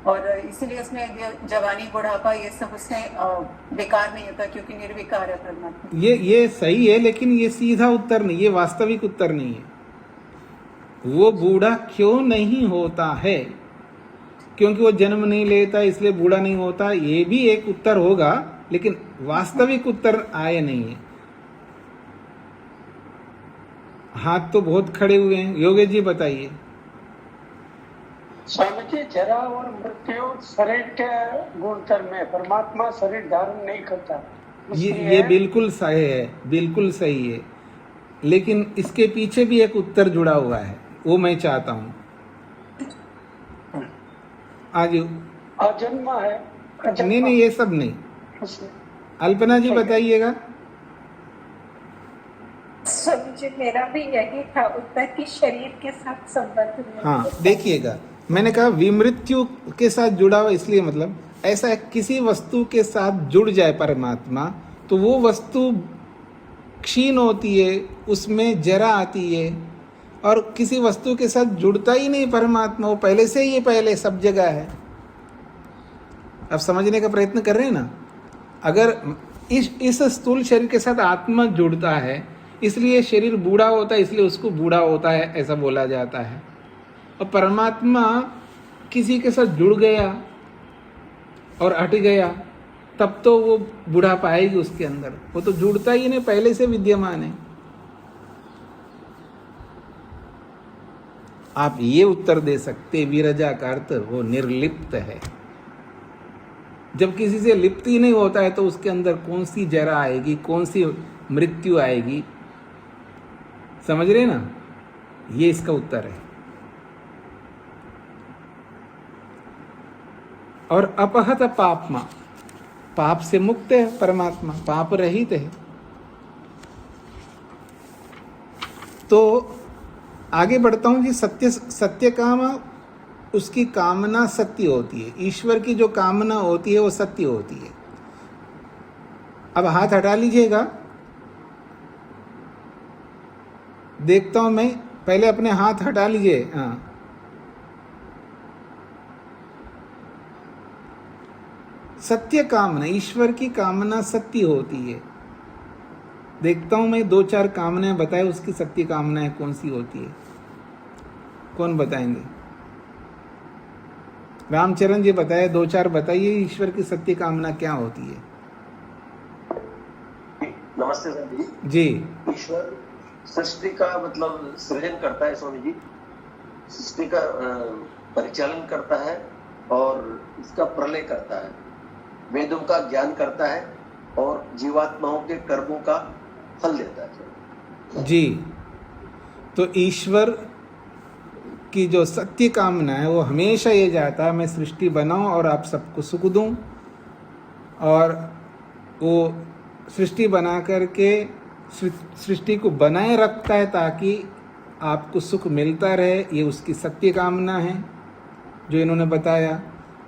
और इसीलिए उसमें जवानी बुढ़ापा ये सब उसमें बेकार नहीं होता, क्योंकि निर्विकार है परमात्मा। ये सही है, लेकिन ये सीधा उत्तर नहीं, ये वास्तविक उत्तर नहीं है। वो बूढ़ा क्यों नहीं होता है? क्योंकि वो जन्म नहीं लेता इसलिए बूढ़ा नहीं होता, ये भी एक उत्तर होगा, लेकिन वास्तविक उत्तर आए नहीं है। हाथ तो बहुत खड़े हुए हैं, योगेश जी बताइए। स्वामी जी, जरा और मृत्यु शरीर के गुणधर्म में, परमात्मा शरीर धारण नहीं करता। ये बिल्कुल सही है, बिल्कुल सही है, लेकिन इसके पीछे भी एक उत्तर जुड़ा हुआ है, वो मैं चाहता हूं। आज अजन्मा है। नहीं, ये सब नहीं। अल्पना जी बताइएगा। स्वामी जी, मेरा भी यही था उत्तर कि शरीर के साथ संबंध में। हाँ, देखिएगा, मैंने कहा विमृत्यु के साथ जुड़ा हुआ, इसलिए मतलब ऐसा है, किसी वस्तु के साथ जुड़ जाए परमात्मा तो वो वस्तु क्षीण होती है, उसमें जरा आती है, और किसी वस्तु के साथ जुड़ता ही नहीं परमात्मा, वो पहले से ही पहले सब जगह है। अब समझने का प्रयत्न कर रहे हैं ना? अगर इस स्थूल शरीर के साथ आत्मा जुड़ता है, इसलिए शरीर बूढ़ा होता है, इसलिए उसको बूढ़ा होता है ऐसा बोला जाता है। और परमात्मा किसी के साथ जुड़ गया और हट गया, तब तो वो बूढ़ा पाएगी उसके अंदर, वो तो जुड़ता ही नहीं, पहले से विद्यमान है। आप ये उत्तर दे सकते, विरजा का अर्थ वो निर्लिप्त है। जब किसी से लिप्त ही नहीं होता है तो उसके अंदर कौन सी जरा आएगी, कौन सी मृत्यु आएगी? समझ रहे ना? ये इसका उत्तर है। और अपहत पापमा, पाप से मुक्त है परमात्मा, पाप रहित है। तो आगे बढ़ता हूं कि सत्य काम, उसकी कामना सत्य होती है। ईश्वर की जो कामना होती है वो सत्य होती है। अब हाथ हटा लीजिएगा, देखता हूं मैं, पहले अपने हाथ हटा लीजिए। हाँ, सत्य कामना, ईश्वर की कामना सत्य होती है। देखता हूं मैं, 2-4 कामनाएं बताए, उसकी सत्य कामनाएं कौन सी होती है? कौन बताएंगे? रामचरण जी बताए, 2-4 बताइए, ईश्वर की सत्य कामना क्या होती है? नमस्ते स्वामी जी। ईश्वर सृष्टि का मतलब सृजन करता है स्वामी जी, सृष्टि का परिचालन करता है और इसका प्रलय करता है, वेदों का ज्ञान करता है और जीवात्माओं के कर्मों का फल देता है। जी, तो ईश्वर की जो सत्य कामना है वो हमेशा ये चाहता है मैं सृष्टि बनाऊं और आप सबको सुख दूं, और वो सृष्टि बना करके सृष्टि को बनाए रखता है ताकि आपको सुख मिलता रहे। ये उसकी सत्य कामना है जो इन्होंने बताया।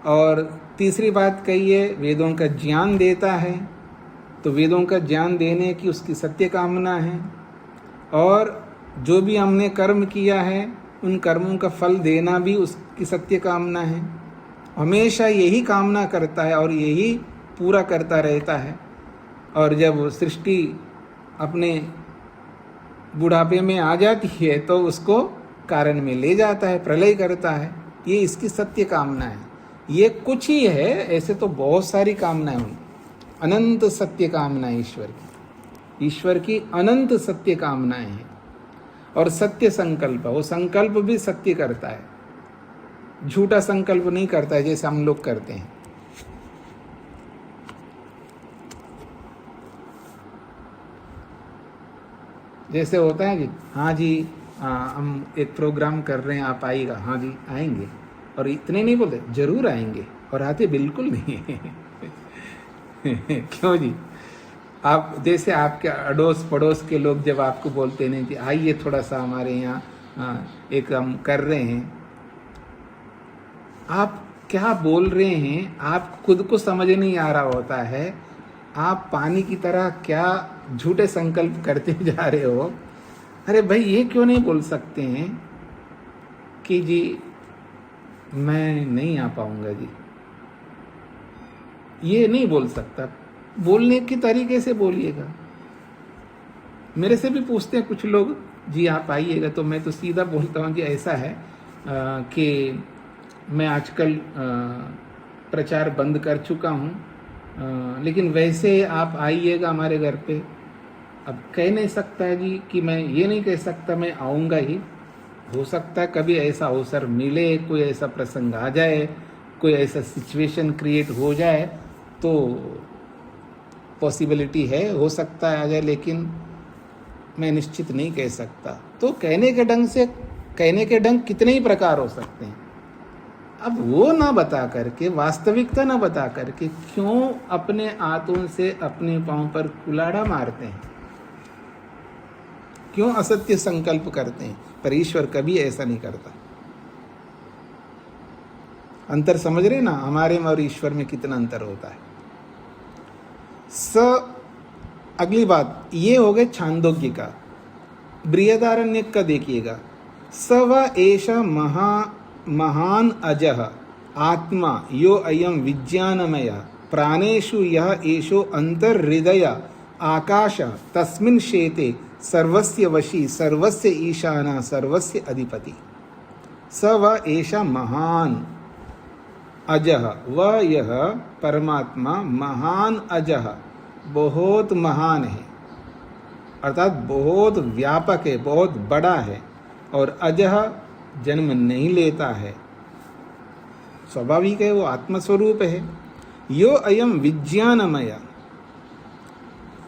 और तीसरी बात कही है, वेदों का ज्ञान देता है, तो वेदों का ज्ञान देने की उसकी सत्य कामना है। और जो भी हमने कर्म किया है उन कर्मों का फल देना भी उसकी सत्य कामना है। हमेशा यही कामना करता है और यही पूरा करता रहता है। और जब सृष्टि अपने बुढ़ापे में आ जाती है तो उसको कारण में ले जाता है, प्रलय करता है। ये इसकी सत्य कामना है। ये कुछ ही है, ऐसे तो बहुत सारी कामनाएं हुई, अनंत सत्य कामनाएं ईश्वर की अनंत सत्य कामनाएं हैं। और सत्य संकल्प, वो संकल्प भी सत्य करता है, झूठा संकल्प नहीं करता है जैसे हम लोग करते हैं। जैसे होता है कि हाँ जी, हम एक प्रोग्राम कर रहे हैं, आप आइएगा। हाँ जी आएंगे, और इतने नहीं बोलते, जरूर आएंगे, और आते बिल्कुल नहीं है। क्यों जी? आप जैसे आपके अड़ोस पड़ोस के लोग जब आपको बोलते नहीं कि आइए थोड़ा सा हमारे यहाँ एक हम कर रहे हैं, आप क्या बोल रहे हैं आप खुद को समझ नहीं आ रहा होता है। आप पानी की तरह क्या झूठे संकल्प करते जा रहे हो। अरे भाई ये क्यों नहीं बोल सकते हैं कि जी मैं नहीं आ पाऊंगा जी, ये नहीं बोल सकता। बोलने के तरीके से बोलिएगा। मेरे से भी पूछते हैं कुछ लोग, जी आप आइएगा, तो मैं तो सीधा बोलता हूँ कि ऐसा है कि मैं आजकल प्रचार बंद कर चुका हूँ, लेकिन वैसे आप आइएगा हमारे घर पे। अब कह नहीं सकता है जी कि मैं ये नहीं कह सकता मैं आऊँगा ही। हो सकता है कभी ऐसा अवसर मिले, कोई ऐसा प्रसंग आ जाए, कोई ऐसा सिचुएशन क्रिएट हो जाए तो पॉसिबिलिटी है, हो सकता है आ जाए, लेकिन मैं निश्चित नहीं कह सकता। तो कहने के ढंग कितने ही प्रकार हो सकते हैं। अब वो ना बता करके, वास्तविकता ना बता करके क्यों अपने हाथों से अपने पांव पर कुलाड़ा मारते हैं, क्यों असत्य संकल्प करते हैं? पर ईश्वर कभी ऐसा नहीं करता। अंतर समझ रहे ना, हमारे में और ईश्वर में कितना अंतर होता है। अगली बात ये हो गए छांदोग्य का। बृहदारण्यक का देखिएगा, स व एष महान अजः आत्मा यो अयम विज्ञानमय प्राणेषु यह एषो अंतर्हृदय आकाश तस्मिन् शेते सर्वस्य वशी सर्वस्य ईशाना सर्वस्य अधिपति। स व एषा महान अजः, वह यह परमात्मा महान अजः, बहुत महान है, अर्थात बहुत व्यापक है, बहुत बड़ा है, और अजः जन्म नहीं लेता है, स्वाभाविक है, वो आत्मस्वरूप है। यो अयम विज्ञानमय,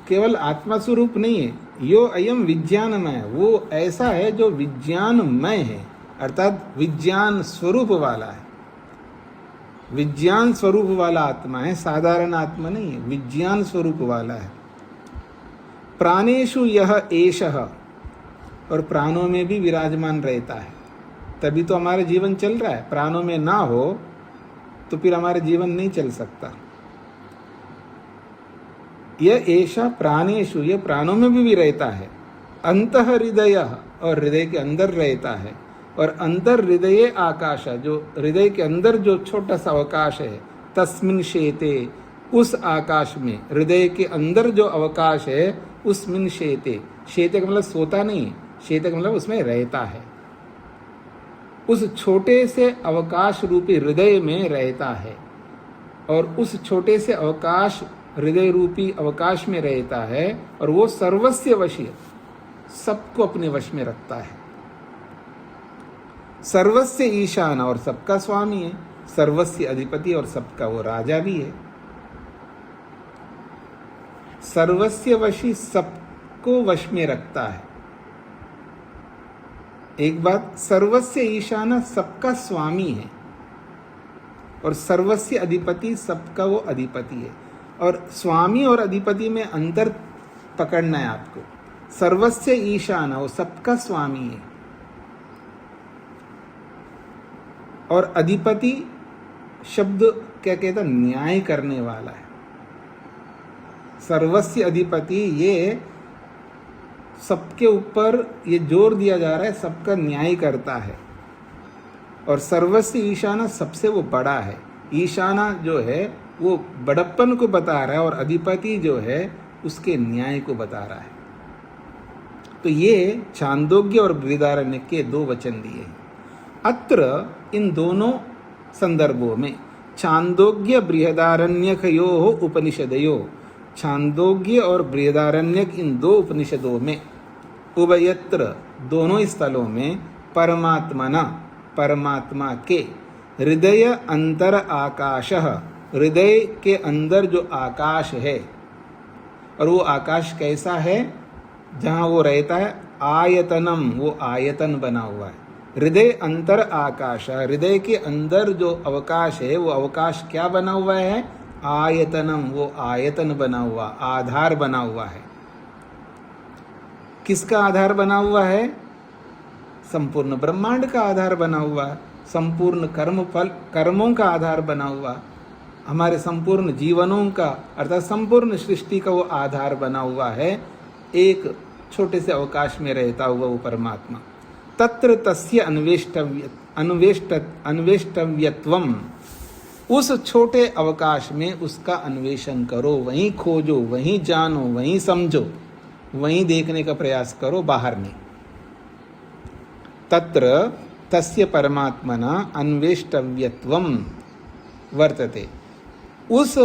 केवल आत्मस्वरूप नहीं है, यो अयम विज्ञानमय, वो ऐसा है जो विज्ञानमय है, अर्थात विज्ञान स्वरूप वाला है। विज्ञान स्वरूप वाला आत्मा है, साधारण आत्मा नहीं है, विज्ञान स्वरूप वाला है। प्राणेषु यह एषः, और प्राणों में भी विराजमान रहता है, तभी तो हमारा जीवन चल रहा है। प्राणों में ना हो तो फिर हमारा जीवन नहीं चल सकता। यह ऐसा प्राणेषु, यह प्राणों में भी रहता है। अंतः हृदय, और हृदय के अंदर रहता है। और अंतर हृदय आकाश, जो हृदय के अंदर जो छोटा सा अवकाश है, तस्मिन् शेते, उस आकाश में, हृदय के अंदर जो अवकाश है उसमिन् शेते, शेते का मतलब सोता नहीं, शेते का मतलब उसमें रहता है, उस छोटे से अवकाश रूपी हृदय में रहता है। और उस छोटे से अवकाश, हृदय रूपी अवकाश में रहता है, और वो सर्वस्य वशी, सबको अपने वश में रखता है। सर्वस्य ईशान, और सबका स्वामी है, सर्वस्य अधिपति, और सबका वो राजा भी है। सर्वस्य वशी, सबको वश में रखता है। एक बात, सर्वस्य ईशान, सबका स्वामी है, और सर्वस्य अधिपति, सबका वो अधिपति है। और स्वामी और अधिपति में अंतर पकड़ना है आपको। सर्वस्य ईशान, वो सबका स्वामी है, और अधिपति शब्द क्या कहता, न्याय करने वाला है। सर्वस्य अधिपति, ये सबके ऊपर ये जोर दिया जा रहा है, सबका न्याय करता है। और सर्वस्य ईशाना, सबसे वो बड़ा है। ईशाना जो है वो बड़प्पन को बता रहा है, और अधिपति जो है उसके न्याय को बता रहा है। तो ये छांदोग्य और बृहदारण्यक के दो वचन दिए हैं। अत्र इन दोनों संदर्भों में, छांदोग्य बृहदारण्यकयोः उपनिषदयोः, छांदोग्य और बृहदारण्यक इन दो उपनिषदों में, उभयत्र दोनों स्थलों में, परमात्मना, परमात्मा के, हृदय अंतर आकाशः, हृदय के अंदर जो आकाश है, और वो आकाश कैसा है, जहाँ वो रहता है, आयतनम, वो आयतन बना हुआ है। हृदय अंतर आकाश, हृदय के अंदर जो अवकाश है वो अवकाश क्या बना हुआ है, आयतनम, वो आयतन बना हुआ, आधार बना हुआ है। किसका आधार बना हुआ है? संपूर्ण ब्रह्मांड का आधार बना हुआ है, संपूर्ण कर्मों का आधार बना हुआ, हमारे संपूर्ण जीवनों का, अर्थात संपूर्ण सृष्टि का वो आधार बना हुआ है। एक छोटे से अवकाश में रहता हुआ वो परमात्मा। तत्र तस्य अन्वेष्टव्यत्वम, उस छोटे अवकाश में उसका अन्वेषण करो, वहीं खोजो, वहीं जानो, वहीं समझो, वहीं देखने का प्रयास करो, बाहर नहीं। तत्र तस्य परमात्मना अन्वेष्टव्यत्वम वर्तते, उस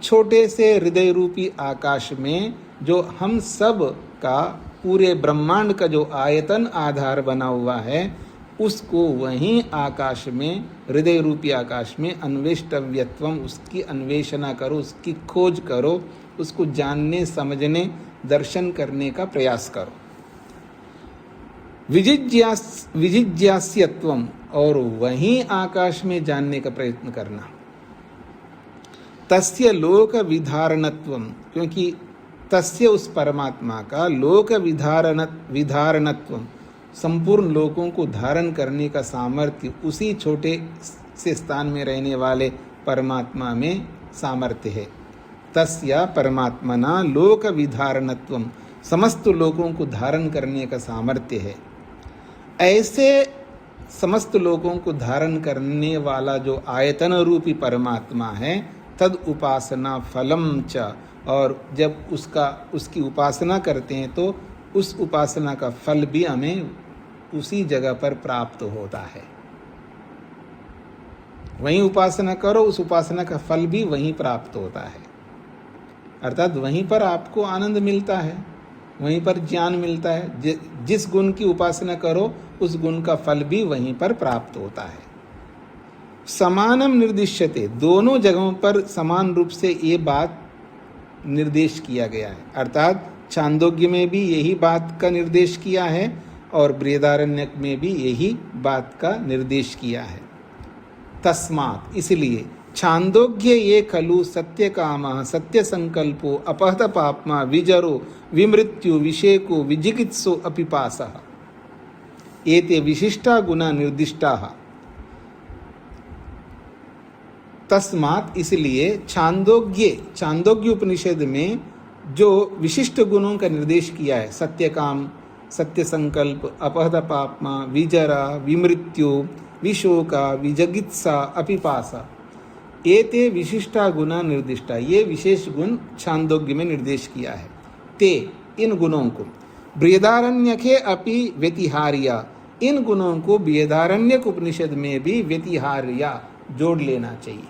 छोटे से हृदय रूपी आकाश में जो हम सब का, पूरे ब्रह्मांड का जो आयतन आधार बना हुआ है, उसको वहीं आकाश में, हृदय रूपी आकाश में अन्वेष्टव्यत्वम, उसकी अन्वेषणा करो, उसकी खोज करो, उसको जानने, समझने, दर्शन करने का प्रयास करो। विजिज्ञास्यत्वम, और वहीं आकाश में जानने का प्रयत्न करना। तस्य लोक विधारणत्वम, क्योंकि तस्य उस परमात्मा का लोक विधारणत्वम, संपूर्ण लोकों को धारण करने का सामर्थ्य उसी छोटे से स्थान में रहने वाले परमात्मा में सामर्थ्य है। तस्य परमात्मना लोक विधारणत्वम, समस्त लोकों को धारण करने का सामर्थ्य है। ऐसे समस्त लोकों को धारण करने वाला जो आयतन रूपी परमात्मा है, तद उपासना फलम च, और जब उसकी उपासना करते हैं तो उस उपासना का फल भी हमें उसी जगह पर प्राप्त होता है। वहीं उपासना करो, उस उपासना का फल भी वहीं प्राप्त होता है, अर्थात वहीं पर आपको आनंद मिलता है, वहीं पर ज्ञान मिलता है। जिस गुण की उपासना करो, उस गुण का फल भी वहीं पर प्राप्त होता है। समानम निर्दिश्यते, दोनों जगहों पर समान रूप से ये बात निर्देश किया गया है, अर्थात छांदोग्य में भी यही बात का निर्देश किया है और बृहदारण्यक में भी यही बात का निर्देश किया है। तस्मात्, इसलिए छांदोग्य ये खलु सत्य कामः सत्य संकल्पो अपहत पाप्मा विजरो विमृत्यु विषेको विजिगित्सो अपिपासः एते विशिष्टा गुणा निर्दिष्टाः। तस्मात्, इसलिए छांदोग्य उपनिषद में जो विशिष्ट गुणों का निर्देश किया है, सत्य काम, सत्य संकल्प, अपहत पाप्मा, विजरा, विमृत्यु, विशोका, विजगित्सा, अपिपासा, एते विशिष्टा गुणा निर्दिष्टा, ये विशेष गुण छांदोग्य में निर्देश किया है। ते, इन गुणों को, बृहदारण्यके अपि व्यतिहार्या, इन गुणों को बृहदारण्यक उपनिषद में भी व्यतिहार्या जोड़ लेना चाहिए।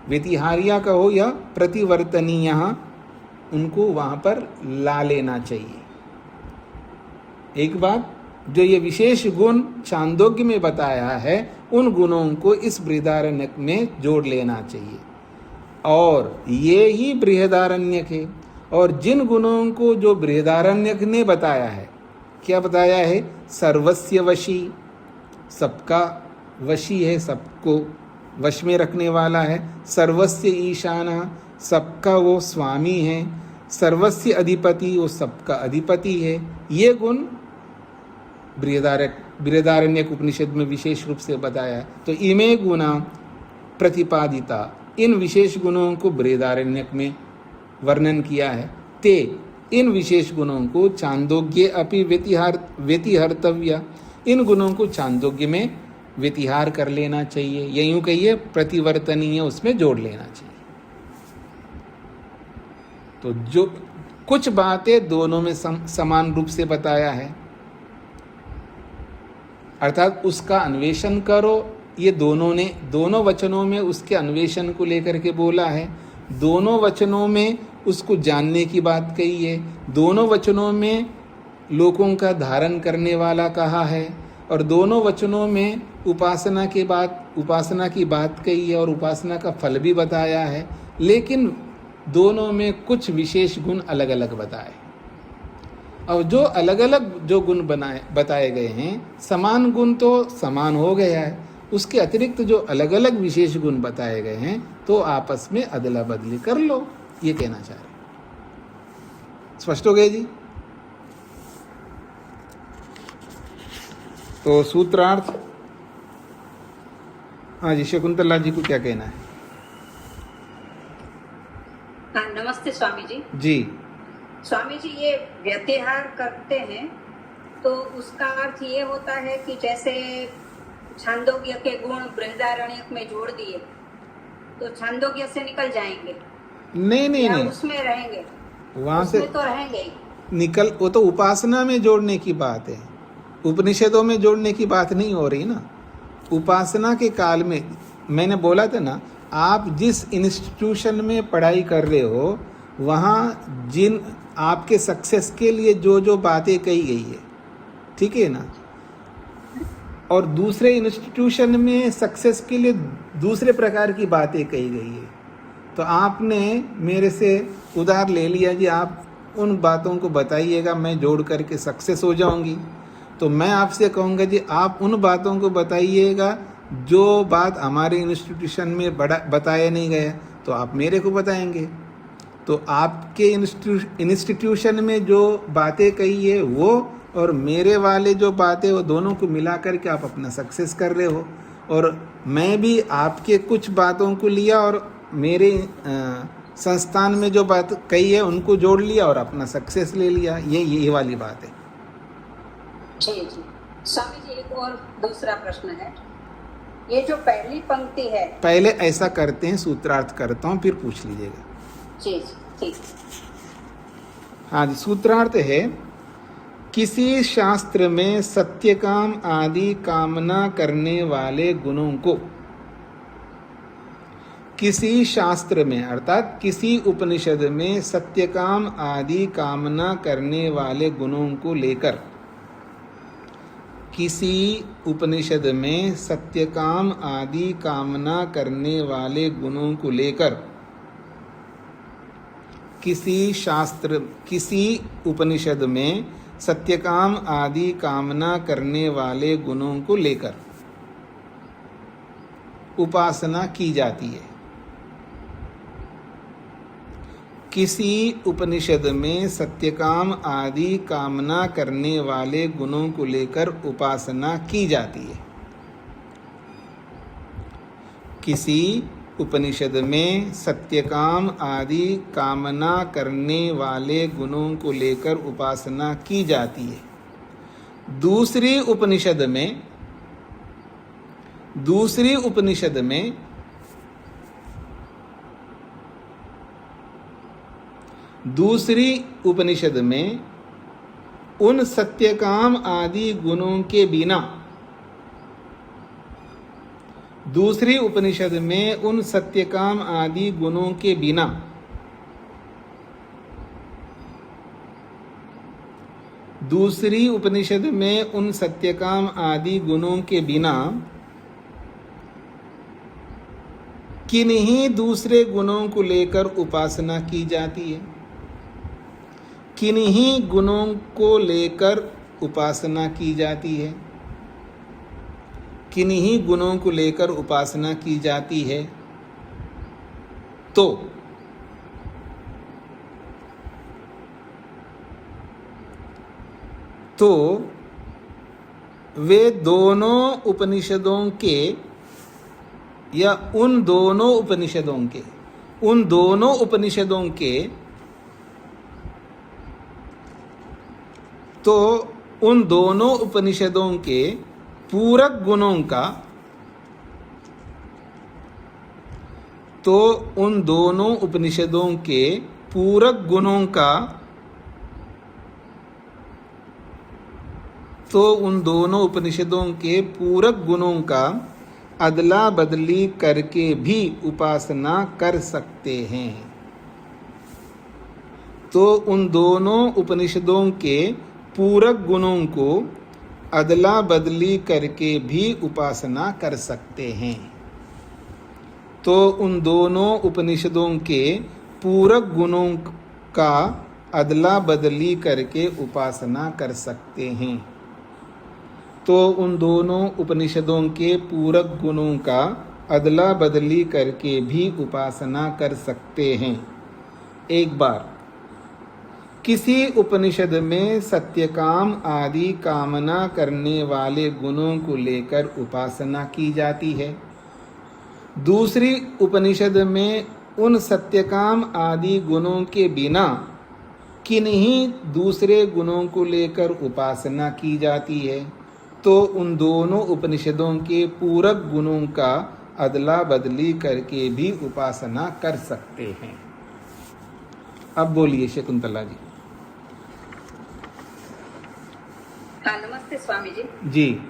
व्यतिहार्या का हो या प्रतिवर्तनीय, उनको वहां पर ला लेना चाहिए। एक बात, जो ये विशेष गुण छांदोग्य में बताया है, उन गुणों को इस बृहदारण्यक में जोड़ लेना चाहिए। और ये ही बृहदारण्यक है। और जिन गुणों को जो बृहदारण्यक ने बताया है, क्या बताया है? सर्वस्य वशी, सबका वशी है, सबको वश में रखने वाला है। सर्वस्य ईशाना, सबका वो स्वामी है। सर्वस्य अधिपति, वो सबका अधिपति है। ये गुण बृहदारण्यक उपनिषद में विशेष रूप से बताया। तो इमे गुणा प्रतिपादिता, इन विशेष गुणों को बृहदारण्यक में वर्णन किया है। ते, इन विशेष गुणों को छांदोग्य अपि व्यतिहर्तव्य, इन गुणों को छांदोग्य में व्यतिहार कर लेना चाहिए, या यूं कहिए प्रतिवर्तनीय, उसमें जोड़ लेना चाहिए। तो जो कुछ बातें दोनों में समान रूप से बताया है, अर्थात उसका अन्वेषण करो, ये दोनों वचनों में उसके अन्वेषण को लेकर के बोला है। दोनों वचनों में उसको जानने की बात कही है। दोनों वचनों में लोकों का धारण करने वाला कहा है, और दोनों वचनों में उपासना की बात कही है और उपासना का फल भी बताया है। लेकिन दोनों में कुछ विशेष गुण अलग अलग बताए। और जो अलग अलग जो गुण बताए गए हैं, समान गुण तो समान हो गया है, उसके अतिरिक्त जो अलग अलग विशेष गुण बताए गए हैं, तो आपस में अदला बदली कर लो, ये कहना चाह रहे। स्पष्ट हो गया जी? तो सूत्रार्थ, हाँ जी, शकुंतला जी को क्या कहना है? नमस्ते स्वामी जी। जी। स्वामी जी ये व्यतिहार करते हैं तो उसका अर्थ ये होता है कि जैसे छांदोग्य के गुण बृहदारण्यक में जोड़ दिए तो छांदोग्य से निकल जाएंगे? नहीं, उसमें रहेंगे? वहां से तो रहेंगे ही। निकल, वो तो उपासना में जोड़ने की बात है, उपनिषदों में जोड़ने की बात नहीं हो रही ना। उपासना के काल में मैंने बोला था ना, आप जिस इंस्टीट्यूशन में पढ़ाई कर रहे हो वहाँ जिन आपके सक्सेस के लिए जो जो बातें कही गई है, ठीक है ना, और दूसरे इंस्टीट्यूशन में सक्सेस के लिए दूसरे प्रकार की बातें कही गई है। तो आपने मेरे से उधार ले लिया जी, आप उन बातों को बताइएगा, मैं जोड़ करके सक्सेस हो जाऊंगी। तो मैं आपसे कहूँगा जी, आप उन बातों को बताइएगा जो बात हमारे इंस्टीट्यूशन में बताया नहीं गया, तो आप मेरे को बताएंगे। तो आपके इंस्टीट्यूशन में जो बातें कही है वो और मेरे वाले जो बातें, वो दोनों को मिला करके आप अपना सक्सेस कर रहे हो। और मैं भी आपके कुछ बातों को लिया और मेरे संस्थान में जो बात कही है उनको जोड़ लिया और अपना सक्सेस ले लिया। ये वाली बात है। जी जी स्वामी जी, एक और दूसरा प्रश्न है। ये जो पहली पंक्ति है, पहले ऐसा करते हैं, सूत्रार्थ करता हूँ फिर पूछ लीजिएगा। जी जी ठीक। हाँ जी, सूत्रार्थ है, किसी शास्त्र में सत्यकाम आदि कामना करने वाले गुणों को, किसी शास्त्र में अर्थात किसी उपनिषद में सत्यकाम आदि कामना करने वाले गुणों को लेकर, किसी उपनिषद में सत्यकाम आदि कामना करने वाले गुणों को लेकर, किसी उपनिषद में सत्यकाम आदि कामना करने वाले गुणों को लेकर उपासना की जाती है। किसी उपनिषद में सत्यकाम आदि कामना करने वाले गुणों को लेकर उपासना की जाती है। किसी उपनिषद में सत्यकाम आदि कामना करने वाले गुणों को लेकर उपासना की जाती है। दूसरी उपनिषद में उन सत्यकाम आदि गुणों के बिना, दूसरी उपनिषद में उन सत्यकाम आदि गुणों के बिना दूसरी उपनिषद में उन सत्यकाम आदि गुणों के बिना किन्हीं दूसरे गुणों को लेकर उपासना की जाती है। किन्हीं गुणों को लेकर उपासना की जाती है। किन्हीं गुणों को लेकर उपासना की जाती है। तो वे दोनों उपनिषदों के या उन दोनों उपनिषदों के तो उन दोनों उपनिषदों के पूरक गुणों का, तो उन दोनों उपनिषदों के पूरक गुणों का, तो उन दोनों उपनिषदों के पूरक गुणों का अदला बदली करके भी उपासना कर सकते हैं। तो उन दोनों उपनिषदों के पूरक गुणों को अदला बदली करके भी उपासना कर सकते हैं। तो उन दोनों उपनिषदों के पूरक गुणों का अदला बदली करके उपासना कर सकते हैं। तो उन दोनों उपनिषदों के पूरक गुणों का अदला बदली करके भी उपासना कर सकते हैं। एक बार किसी उपनिषद में सत्यकाम आदि कामना करने वाले गुणों को लेकर उपासना की जाती है। दूसरी उपनिषद में उन सत्यकाम आदि गुणों के बिना किन्हीं दूसरे गुणों को लेकर उपासना की जाती है तो उन दोनों उपनिषदों के पूरक गुणों का अदला बदली करके भी उपासना कर सकते हैं। अब बोलिए शकुंतला जी। हाँ, नमस्ते स्वामी जी। जी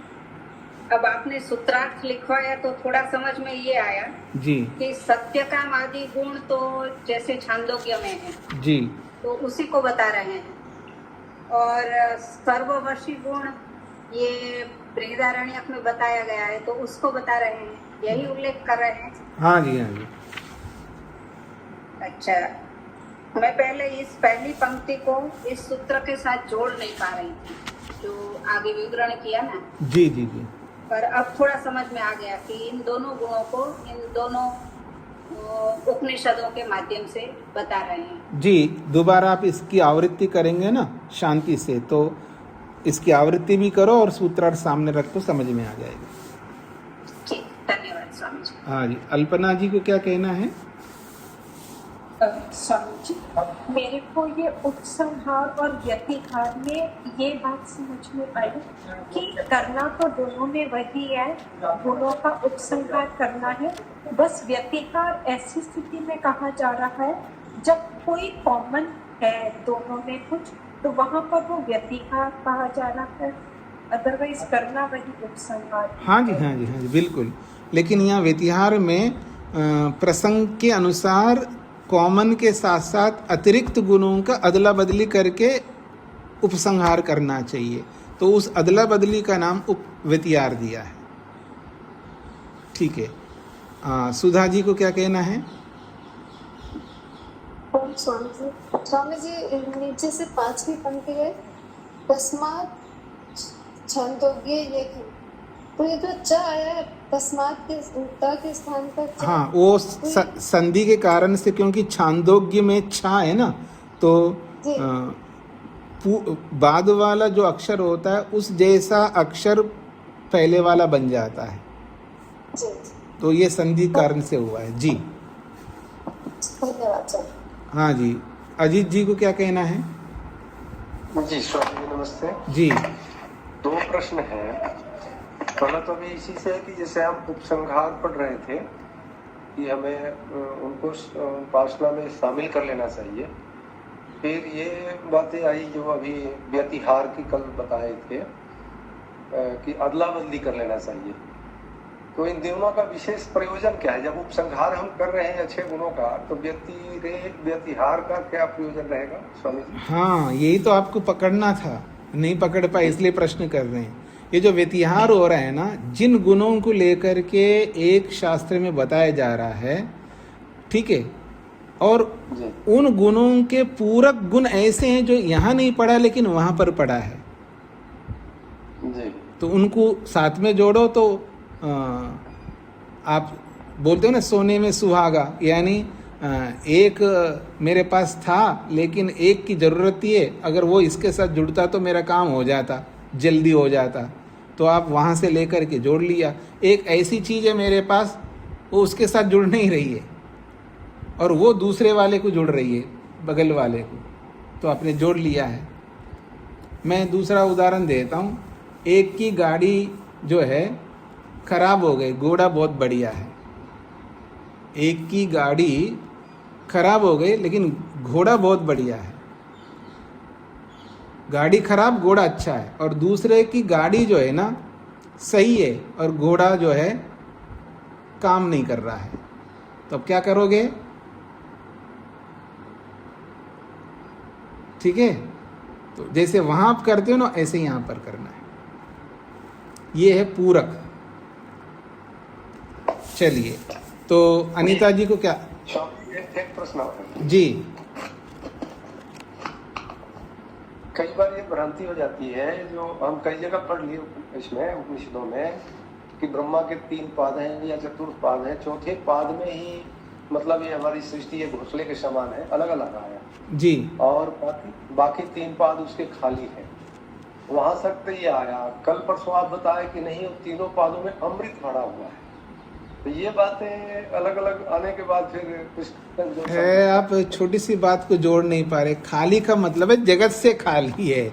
अब आपने सूत्रार्थ लिखवाया तो थोड़ा समझ में ये आया जी कि सत्यकाम आदि गुण तो जैसे छांदोग्य में है जी तो उसी को बता रहे हैं, और सर्ववशी गुण ये बृहदारण्यक में बताया गया है तो उसको बता रहे हैं, यही उल्लेख कर रहे हैं। हाँ जी हाँ जी। अच्छा, मैं पहले इस पहली पंक्ति को इस सूत्र के साथ जोड़ नहीं पा रही थी जो आगे विवरण किया ना। जी जी जी। पर अब थोड़ा समझ में आ गया कि इन दोनों गुणों को इन दोनों उपनिषदों के माध्यम से बता रहे हैं। जी, दोबारा आप इसकी आवृत्ति करेंगे ना शांति से, तो इसकी आवृत्ति भी करो और सूत्रार्थ सामने रख तो समझ में आ जाएगा। ठीक, धन्यवाद स्वामी जी। हाँ जी, अल्पना जी को क्या कहना है? स्वामी जी, मेरे को ये उपसंहार और व्यतिहार में ये बात समझ में आई कि करना तो दोनों में वही है, गुणों का उपसंहार करना है, बस व्यतिहार ऐसी स्थिति में कहा जा रहा है जब कोई कॉमन है दोनों में कुछ, तो वहाँ पर वो व्यतिहार कहा जा रहा है, अदरवाइज करना वही उपसंहार। हाँ जी हाँ जी हाँ जी, बिल्कुल। लेकिन यहाँ व्यतिहार में प्रसंग के अनुसार कॉमन के साथ साथ अतिरिक्त गुणों का अदला बदली करके उपसंहार करना चाहिए, तो उस अदला बदली का नाम व्यतिहार दिया है। ठीक है, सुधा जी को क्या कहना है? स्वामी जी नीचे से 5वीं पंक्ति है, तस्मात् छांदोग्य ये, तो ये जो च आया है तस्मात् के ता के स्थान पर च, हाँ, वो संधि के कारण से, क्योंकि छांदोग्य में छा है ना, तो बाद वाला जो अक्षर होता है उस जैसा अक्षर पहले वाला बन जाता है जी। तो ये संधि कारण से हुआ है। जी धन्यवाद सर। हाँ जी, अजीत जी को क्या कहना है? जी स्वामी जी नमस्ते जी। 2 प्रश्न है। पहला तो अभी इसी से है कि जैसे हम उपसंहार पढ़ रहे थे कि हमें उनको उपासना में शामिल कर लेना चाहिए, फिर ये बातें आई जो अभी व्यतिहार की कल बताए थे कि अदला बदली कर लेना चाहिए, तो इन दोनों का विशेष प्रयोजन क्या है? जब उपसंहार हम कर रहे हैं अच्छे गुणों का, तो व्यतिहार का क्या प्रयोजन रहेगा स्वामी जी? हाँ, यही तो आपको पकड़ना था, नहीं पकड़ पाए इसलिए प्रश्न कर रहे हैं। ये जो व्यतिहार हो रहा है ना, जिन गुणों को लेकर के एक शास्त्र में बताया जा रहा है, ठीक है, और उन गुणों के पूरक गुण ऐसे हैं जो यहाँ नहीं पढ़ा लेकिन वहाँ पर पढ़ा है जी। तो उनको साथ में जोड़ो तो आप बोलते हो ना सोने में सुहागा, यानी एक मेरे पास था लेकिन एक की ज़रूरत थी है, अगर वो इसके साथ जुड़ता तो मेरा काम हो जाता, जल्दी हो जाता, तो आप वहाँ से लेकर के जोड़ लिया। एक ऐसी चीज़ है मेरे पास, वो उसके साथ जुड़ नहीं रही है और वो दूसरे वाले को जुड़ रही है, बगल वाले को, तो आपने जोड़ लिया है। मैं दूसरा उदाहरण देता हूँ। एक की गाड़ी जो है खराब हो गई, घोड़ा बहुत बढ़िया है। एक की गाड़ी खराब हो गई लेकिन घोड़ा बहुत बढ़िया है। गाड़ी खराब, घोड़ा अच्छा है, और दूसरे की गाड़ी जो है ना सही है और घोड़ा जो है काम नहीं कर रहा है, तो अब क्या करोगे? ठीक है, तो जैसे वहां आप करते हो ना, ऐसे यहाँ पर करना है। ये है पूरक। चलिए, तो अनीता जी को क्या? एक प्रश्न जी। कई बार ये भ्रांति हो जाती है, जो हम कई जगह पढ़ लिए इसमें उपनिषदों में, कि ब्रह्मा के 3 पाद हैं या चतुर्थ पाद हैं, चौथे पाद में ही मतलब ये हमारी सृष्टि ये घोंसले के समान है, अलग अलग आया जी, और बाकी 3 पाद उसके खाली हैं। वहां तक तो ये आया। कल परसों आप बताए कि नहीं, तीनों पादों में अमृत भरा हुआ है, तो ये बातें अलग अलग आने के बाद फिर कृष्ण जो है, आप छोटी सी बात को जोड़ नहीं पा रहे। खाली का मतलब है जगत से खाली है।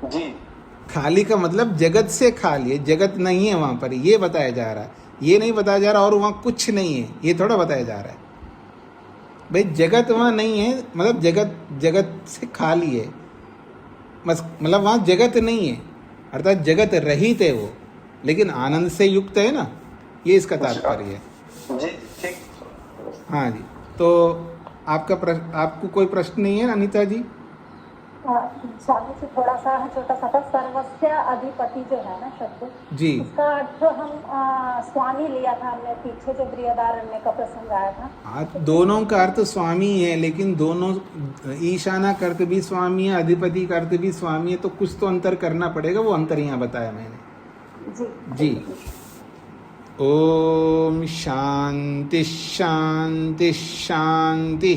जी, खाली का मतलब जगत से खाली है, जगत नहीं है वहां पर, ये बताया जा रहा है। ये नहीं बताया जा रहा और वहां कुछ नहीं है, ये थोड़ा बताया जा रहा है। भाई जगत वहां नहीं है, मतलब जगत से खाली है, मतलब वहां जगत नहीं है, अर्थात जगत रहित है वो, लेकिन आनंद से युक्त है ना, ये इसका तात्पर्य है। जी ठीक। हाँ जी, तो आपको कोई प्रश्न नहीं है अनिता जी? स्वामी जी थोड़ा सा छोटा सा था, सर्वस्य अधिपति जो है ना शब्द जी, उसका अर्थ हम स्वामी लिया था हमने पीछे जो बृहदारण्य का प्रसंग आया था। हाँ, दोनों का अर्थ स्वामी है, लेकिन दोनों ईशाना का अर्थ भी स्वामी है, अधिपति का अर्थ भी स्वामी है, तो कुछ तो अंतर करना पड़ेगा, वो अंतर यहाँ बताया मैंने जी। ओम शांति शांति शांति।